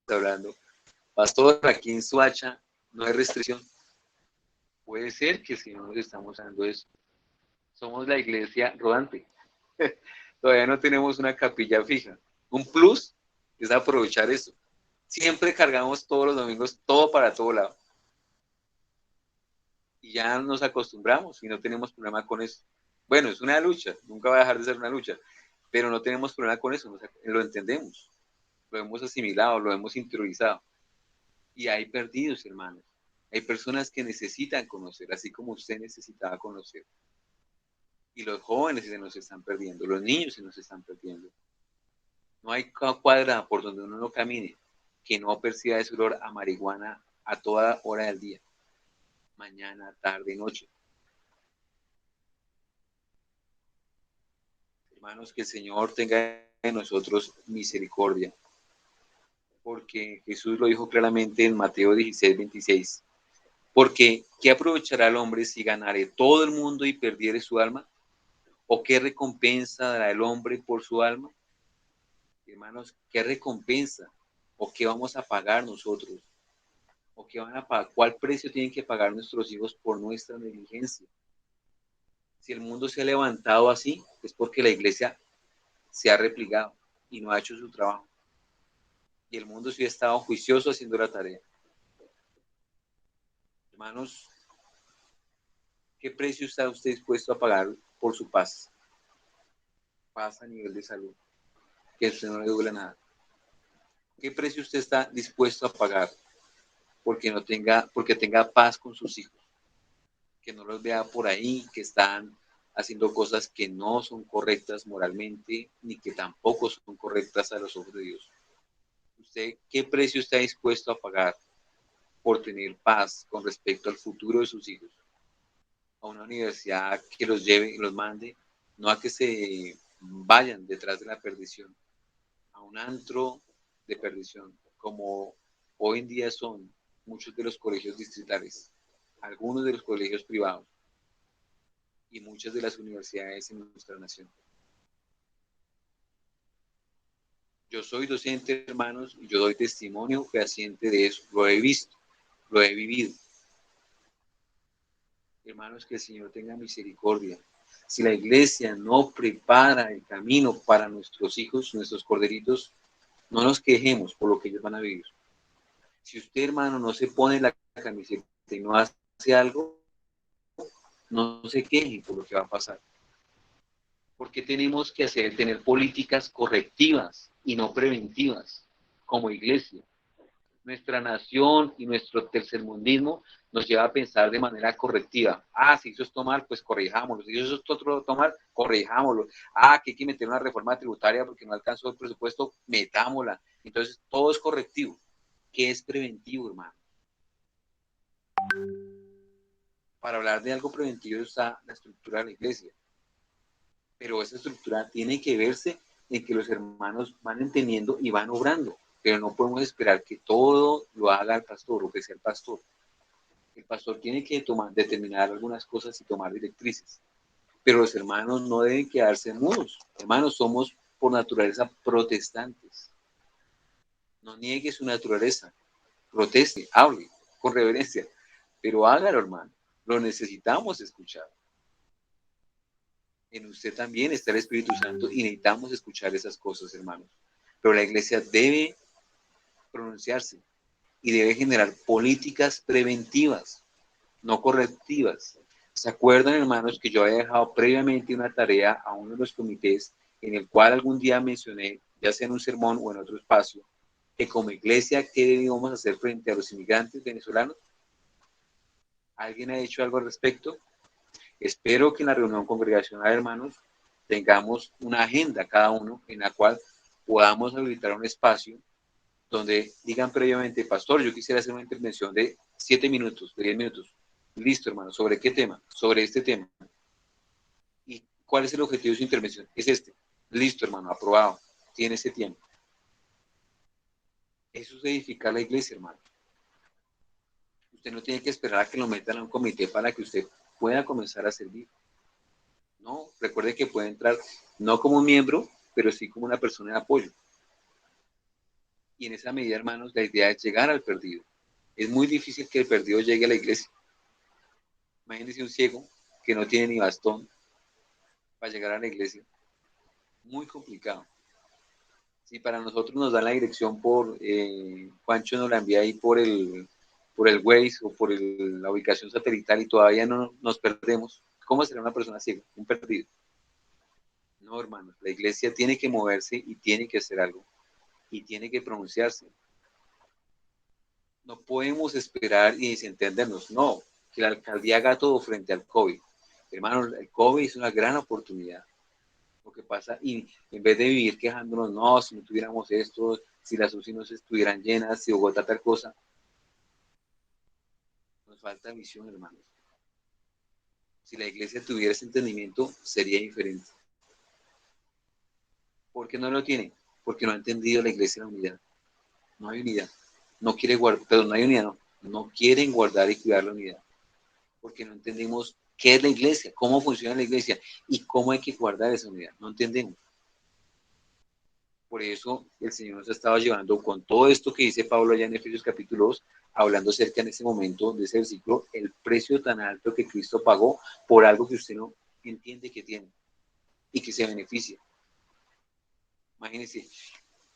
hablando, pastor, aquí en Suacha no hay restricción. Puede ser que si no nos estamos dando eso. Somos la iglesia rodante. Todavía no tenemos una capilla fija. Un plus es aprovechar eso. Siempre cargamos todos los domingos todo para todo lado. Y ya nos acostumbramos y no tenemos problema con eso. Bueno, es una lucha, nunca va a dejar de ser una lucha, pero no tenemos problema con eso, lo entendemos, lo hemos asimilado, lo hemos interiorizado. Y hay perdidos, hermanos. Hay personas que necesitan conocer, así como usted necesitaba conocer. Y los jóvenes se nos están perdiendo, los niños se nos están perdiendo. No hay cuadra por donde uno no camine que no perciba ese olor a marihuana a toda hora del día, mañana, tarde, noche. Hermanos, que el Señor tenga en nosotros misericordia, porque Jesús lo dijo claramente en Mateo 16:26. Porque, ¿qué aprovechará el hombre si ganare todo el mundo y perdiere su alma? ¿O qué recompensa dará el hombre por su alma? Hermanos, ¿qué recompensa? ¿O qué vamos a pagar nosotros? ¿O qué van a pagar? ¿Cuál precio tienen que pagar nuestros hijos por nuestra negligencia? Si el mundo se ha levantado así, es porque la iglesia se ha replegado y no ha hecho su trabajo. Y el mundo sí ha estado juicioso haciendo la tarea. Hermanos, ¿qué precio está usted dispuesto a pagar por su paz? Paz a nivel de salud, que a usted no le duele nada. ¿Qué precio usted está dispuesto a pagar porque tenga paz con sus hijos? Que no los vea por ahí, que están haciendo cosas que no son correctas moralmente, ni que tampoco son correctas a los ojos de Dios. ¿Usted qué precio está dispuesto a pagar por tener paz con respecto al futuro de sus hijos? A una universidad que los lleve y los mande, no a que se vayan detrás de la perdición, a un antro de perdición, como hoy en día son muchos de los colegios distritales, algunos de los colegios privados y muchas de las universidades en nuestra nación. Yo soy docente, hermanos, y yo doy testimonio fehaciente de eso. Lo he visto, lo he vivido. Hermanos, que el Señor tenga misericordia. Si la iglesia no prepara el camino para nuestros hijos, nuestros corderitos, no nos quejemos por lo que ellos van a vivir. Si usted, hermano, no se pone la camiseta y no hace algo, no se queje por lo que va a pasar. Porque tenemos que tener políticas correctivas y no preventivas como iglesia. Nuestra nación y nuestro tercermundismo nos lleva a pensar de manera correctiva. Si hizo esto mal, pues corrijámoslo. Si hizo esto otro mal, corrijámoslo. Que hay que meter una reforma tributaria porque no alcanzó el presupuesto, metámosla. Entonces, todo es correctivo. ¿Qué es preventivo, hermano? Para hablar de algo preventivo está la estructura de la iglesia. Pero esa estructura tiene que verse en que los hermanos van entendiendo y van obrando. Pero no podemos esperar que todo lo haga el pastor o que sea el pastor. El pastor tiene que determinar algunas cosas y tomar directrices. Pero los hermanos no deben quedarse mudos. Hermanos, somos por naturaleza protestantes. No niegue su naturaleza. Proteste, hable con reverencia. Pero hágalo, hermano. Lo necesitamos escuchar. En usted también está el Espíritu Santo y necesitamos escuchar esas cosas, hermanos. Pero la iglesia debe pronunciarse y debe generar políticas preventivas, no correctivas. ¿Se acuerdan, hermanos, que yo había dejado previamente una tarea a uno de los comités en el cual algún día mencioné, ya sea en un sermón o en otro espacio, que como iglesia, ¿qué debíamos hacer frente a los inmigrantes venezolanos? ¿Alguien ha hecho algo al respecto? Espero que en la reunión congregacional, hermanos, tengamos una agenda cada uno en la cual podamos habilitar un espacio donde digan previamente, pastor, yo quisiera hacer una intervención de 7 minutos, de 10 minutos. Listo, hermano. ¿Sobre qué tema? Sobre este tema. ¿Y cuál es el objetivo de su intervención? Es este. Listo, hermano, aprobado. Tiene ese tiempo. Eso es edificar la iglesia, hermano. Usted no tiene que esperar a que lo metan a un comité para que usted pueda comenzar a servir. No, recuerde que puede entrar no como un miembro, pero sí como una persona de apoyo. Y en esa medida, hermanos, la idea es llegar al perdido. Es muy difícil que el perdido llegue a la iglesia. Imagínense un ciego que no tiene ni bastón para llegar a la iglesia. Muy complicado. Si para nosotros nos dan la dirección por, Juancho nos la envía ahí por el Waze o por la ubicación satelital y todavía no nos perdemos, ¿cómo será una persona ciega? Un perdido. No, hermanos, la iglesia tiene que moverse y tiene que hacer algo y tiene que pronunciarse. No podemos esperar y desentendernos, no, que la alcaldía haga todo frente al COVID. Hermanos, el COVID es una gran oportunidad. Lo que pasa, y en vez de vivir quejándonos, no, si no tuviéramos esto, si las UCI no estuvieran llenas, si Bogotá tal cosa, nos falta visión, hermanos. Si la iglesia tuviera ese entendimiento, sería diferente. ¿Por qué no lo tiene? Porque no ha entendido la iglesia la unidad. No hay unidad. No quiere guardar, pero no hay unidad, no. No quieren guardar y cuidar la unidad. Porque no entendimos ¿Qué es la iglesia? ¿Cómo funciona la iglesia? ¿Y cómo hay que guardar esa unidad? No entendemos. Por eso el Señor nos ha estado llevando con todo esto que dice Pablo allá en Efesios capítulo 2, hablando acerca en ese momento de ese versículo, el precio tan alto que Cristo pagó por algo que usted no entiende que tiene y que se beneficia. Imagínese,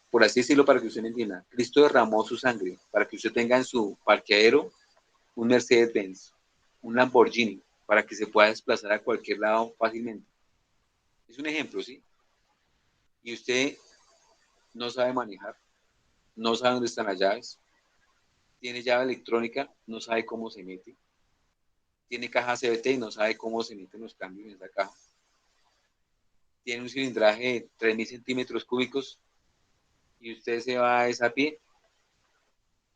por así decirlo para que usted me entienda, Cristo derramó su sangre para que usted tenga en su parqueadero un Mercedes-Benz, un Lamborghini, para que se pueda desplazar a cualquier lado fácilmente. Es un ejemplo, ¿sí? Y usted no sabe manejar, no sabe dónde están las llaves, tiene llave electrónica, no sabe cómo se mete, tiene caja CVT y no sabe cómo se meten los cambios en esa caja, tiene un cilindraje de 3.000 centímetros cúbicos y usted se va a esa pie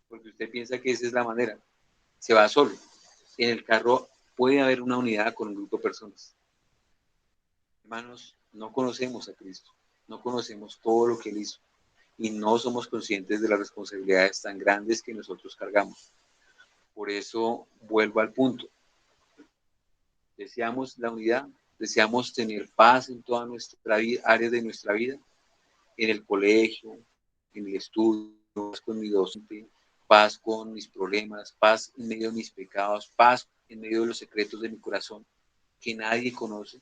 porque usted piensa que esa es la manera, se va solo. En el carro puede haber una unidad con un grupo de personas. Hermanos, no conocemos a Cristo, no conocemos todo lo que Él hizo y no somos conscientes de las responsabilidades tan grandes que nosotros cargamos. Por eso vuelvo al punto. Deseamos la unidad, deseamos tener paz en todas nuestras áreas de nuestra vida, en el colegio, en el estudio, paz con mi docente, paz con mis problemas, paz en medio de mis pecados, paz en medio de los secretos de mi corazón que nadie conoce.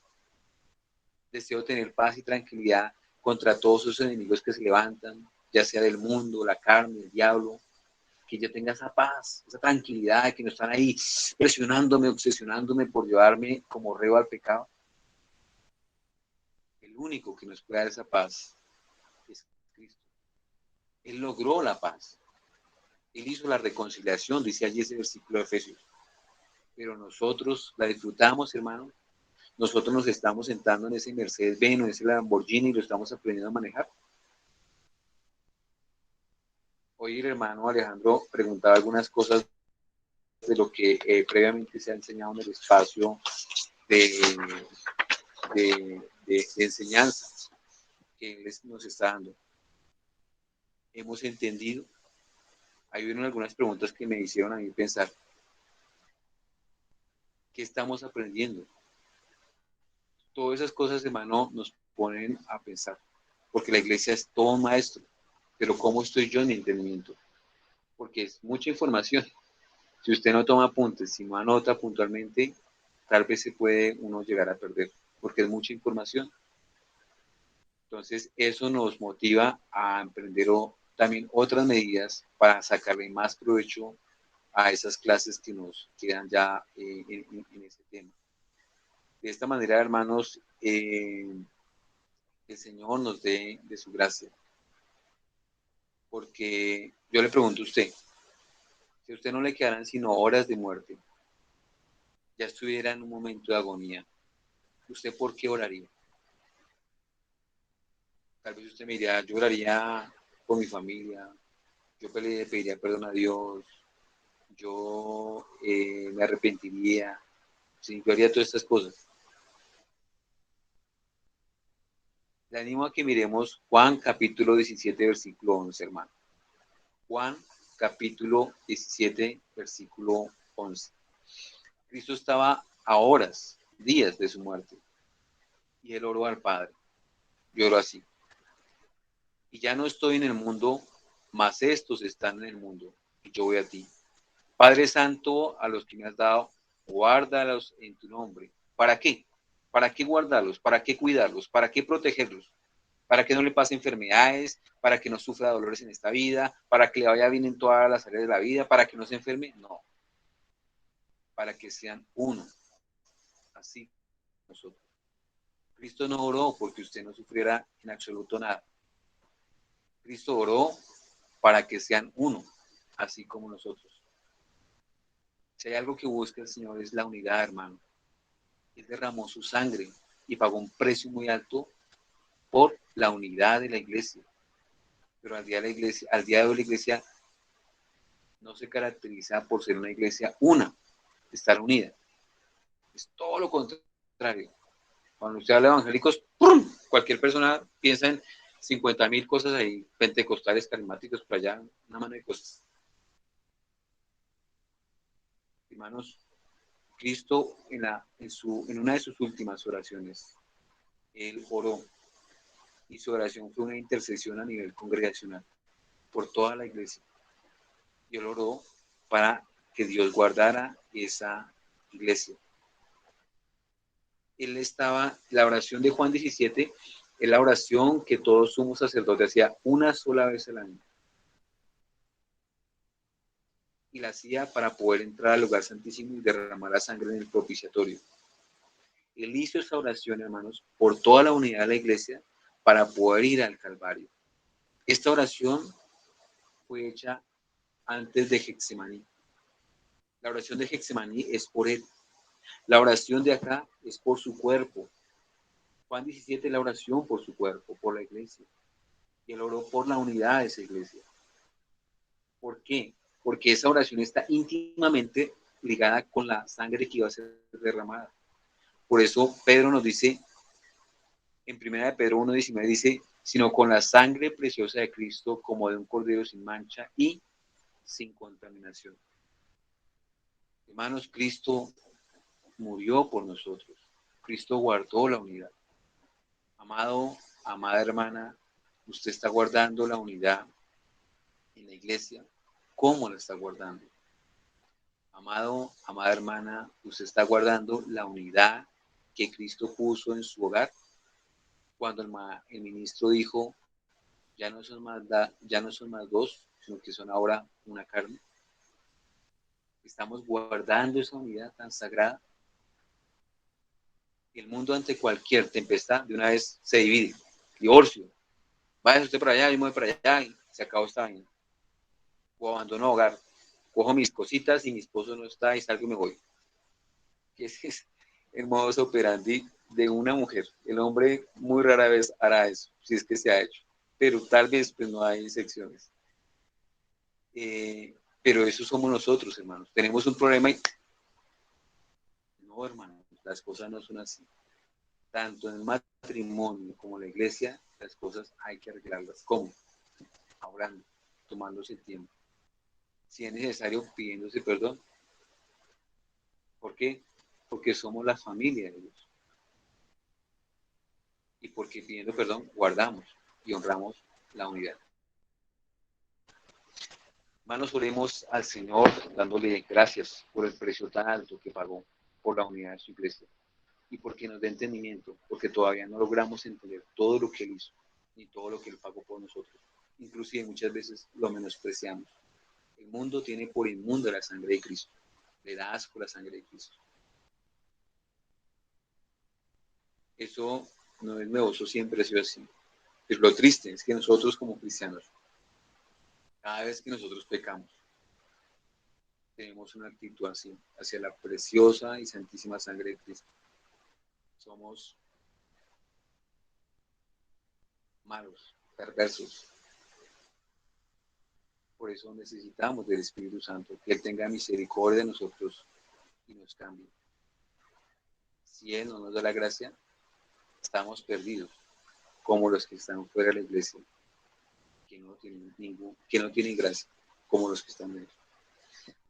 Deseo tener paz y tranquilidad contra todos esos enemigos que se levantan, ya sea del mundo, la carne, el diablo, que yo tenga esa paz, esa tranquilidad, que no están ahí presionándome, obsesionándome por llevarme como reo al pecado. El único que nos puede dar esa paz es Cristo. Él logró la paz. Él hizo la reconciliación, dice allí ese versículo de Efesios. Pero nosotros la disfrutamos, hermano. Nosotros nos estamos sentando en ese Mercedes-Benz, en ese Lamborghini y lo estamos aprendiendo a manejar. Hoy el hermano Alejandro preguntaba algunas cosas de lo que previamente se ha enseñado en el espacio de, de enseñanza que él nos está dando. Hemos entendido. Hay algunas preguntas que me hicieron a mí pensar. ¿Qué estamos aprendiendo? Todas esas cosas, hermano, nos ponen a pensar. Porque la iglesia es todo un maestro. Pero ¿cómo estoy yo en mi entendimiento? Porque es mucha información. Si usted no toma apuntes, si no anota puntualmente, tal vez se puede uno llegar a perder. Porque es mucha información. Entonces, eso nos motiva a emprender también otras medidas para sacarle más provecho a esas clases que nos quedan ya en ese tema. De esta manera, hermanos, el Señor nos dé de su gracia. Porque yo le pregunto a usted, si a usted no le quedaran sino horas de muerte, ya estuviera en un momento de agonía, ¿usted por qué oraría? Tal vez usted me diría, yo oraría por mi familia, yo le pediría perdón a Dios, yo me arrepentiría, sí, yo haría todas estas cosas. Le animo a que miremos Juan capítulo 17, versículo 11, hermano. Juan capítulo 17, versículo 11. Cristo estaba a horas, días de su muerte, y él oró al Padre. Yo oro así. Y ya no estoy en el mundo, mas estos están en el mundo, y yo voy a ti. Padre Santo, a los que me has dado, guárdalos en tu nombre. ¿Para qué? ¿Para qué guardarlos? ¿Para qué cuidarlos? ¿Para qué protegerlos? ¿Para que no le pase enfermedades? ¿Para que no sufra dolores en esta vida? ¿Para que le vaya bien en todas las áreas de la vida? ¿Para que no se enferme? No. Para que sean uno. Así nosotros. Cristo no oró porque usted no sufriera en absoluto nada. Cristo oró para que sean uno, así como nosotros. Si hay algo que busca el Señor es la unidad, hermano. Él derramó su sangre y pagó un precio muy alto por la unidad de la iglesia. Pero al día de hoy la iglesia no se caracteriza por ser una iglesia una, estar unida. Es todo lo contrario. Cuando usted habla de evangélicos, ¡pum!, cualquier persona piensa en 50.000 cosas ahí, pentecostales, carismáticos, por allá, una mano de cosas. Hermanos, Cristo en una de sus últimas oraciones, él oró y su oración fue una intercesión a nivel congregacional por toda la iglesia. Y él oró para que Dios guardara esa iglesia. La oración de Juan 17 es la oración que todo sumo sacerdote hacía una sola vez al año. Y la hacía para poder entrar al lugar santísimo y derramar la sangre en el propiciatorio. Él hizo esa oración, hermanos, por toda la unidad de la iglesia para poder ir al Calvario. Esta oración fue hecha antes de Getsemaní. La oración de Getsemaní es por él. La oración de acá es por su cuerpo. Juan 17 es la oración por su cuerpo, por la iglesia. Y él oró por la unidad de esa iglesia. ¿Por qué? Porque esa oración está íntimamente ligada con la sangre que iba a ser derramada. Por eso Pedro nos dice, en 1 Pedro 1:19 dice, sino con la sangre preciosa de Cristo como de un cordero sin mancha y sin contaminación. Hermanos, Cristo murió por nosotros. Cristo guardó la unidad. Amado, amada hermana, usted está guardando la unidad en la iglesia. ¿Cómo la está guardando? Amado, amada hermana, usted está guardando la unidad que Cristo puso en su hogar. Cuando el ministro dijo, ya no son más dos, sino que son ahora una carne. Estamos guardando esa unidad tan sagrada. El mundo ante cualquier tempestad de una vez se divide. Divorcio. Vaya usted para allá, yo me voy para allá y se acabó esta vaina. O abandono hogar. Cojo mis cositas y mi esposo no está y salgo y me voy. Ese es el modus operandi de una mujer. El hombre muy rara vez hará eso, si es que se ha hecho. Pero tal vez pues no hay excepciones. Pero eso somos nosotros, hermanos. Tenemos un problema y no, hermanos, las cosas no son así. Tanto en el matrimonio como en la iglesia, las cosas hay que arreglarlas. ¿Cómo? Orando, tomándose el tiempo. Si es necesario, pidiéndose perdón. ¿Por qué? Porque somos la familia de Dios. Y porque pidiendo perdón, guardamos y honramos la unidad. Hermanos, oremos al Señor dándole gracias por el precio tan alto que pagó por la unidad de su iglesia y porque nos dé entendimiento, porque todavía no logramos entender todo lo que Él hizo ni todo lo que Él pagó por nosotros. Inclusive muchas veces lo menospreciamos. El mundo tiene por inmunda la sangre de Cristo. Le da asco la sangre de Cristo. Eso no es nuevo, eso siempre ha sido así. Pero lo triste es que nosotros como cristianos, cada vez que nosotros pecamos, tenemos una actitud así, hacia la preciosa y santísima sangre de Cristo. Somos malos, perversos. Por eso necesitamos del Espíritu Santo, que Él tenga misericordia de nosotros y nos cambie. Si Él no nos da la gracia, estamos perdidos, como los que están fuera de la iglesia, que no tienen gracia, como los que están dentro.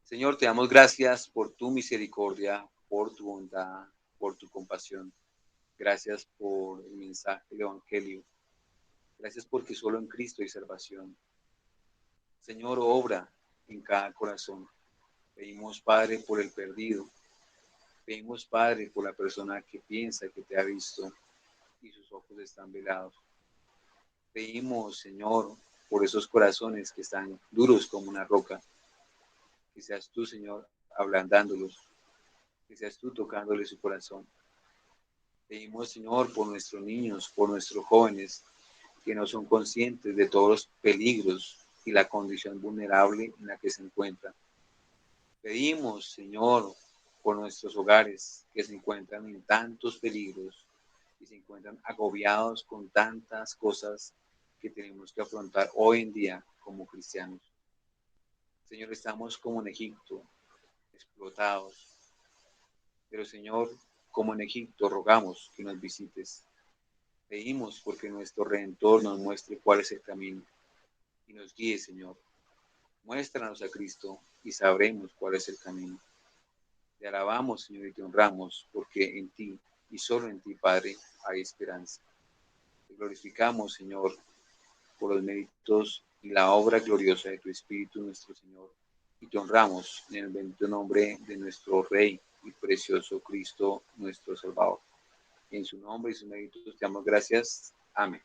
Señor, te damos gracias por tu misericordia, por tu bondad, por tu compasión. Gracias por el mensaje del Evangelio. Gracias porque solo en Cristo hay salvación. Señor, obra en cada corazón. Pedimos, Padre, por el perdido. Pedimos, Padre, por la persona que piensa que te ha visto y sus ojos están velados. Pedimos, Señor, por esos corazones que están duros como una roca. Que seas tú, Señor, ablandándolos. Que seas tú tocándole su corazón. Pedimos, Señor, por nuestros niños, por nuestros jóvenes, que no son conscientes de todos los peligros y la condición vulnerable en la que se encuentran. Pedimos, Señor, por nuestros hogares que se encuentran en tantos peligros y se encuentran agobiados con tantas cosas que tenemos que afrontar hoy en día como cristianos. Señor, estamos como en Egipto, explotados. Pero, Señor, como en Egipto, rogamos que nos visites. Pedimos porque nuestro Redentor nos muestre cuál es el camino y nos guíe, Señor. Muéstranos a Cristo y sabremos cuál es el camino. Te alabamos, Señor, y te honramos, porque en ti y solo en ti, Padre, hay esperanza. Te glorificamos, Señor, por los méritos y la obra gloriosa de tu Espíritu, nuestro Señor, y te honramos en el bendito nombre de nuestro Rey y precioso Cristo, nuestro Salvador. En su nombre y sus méritos te damos gracias. Amén.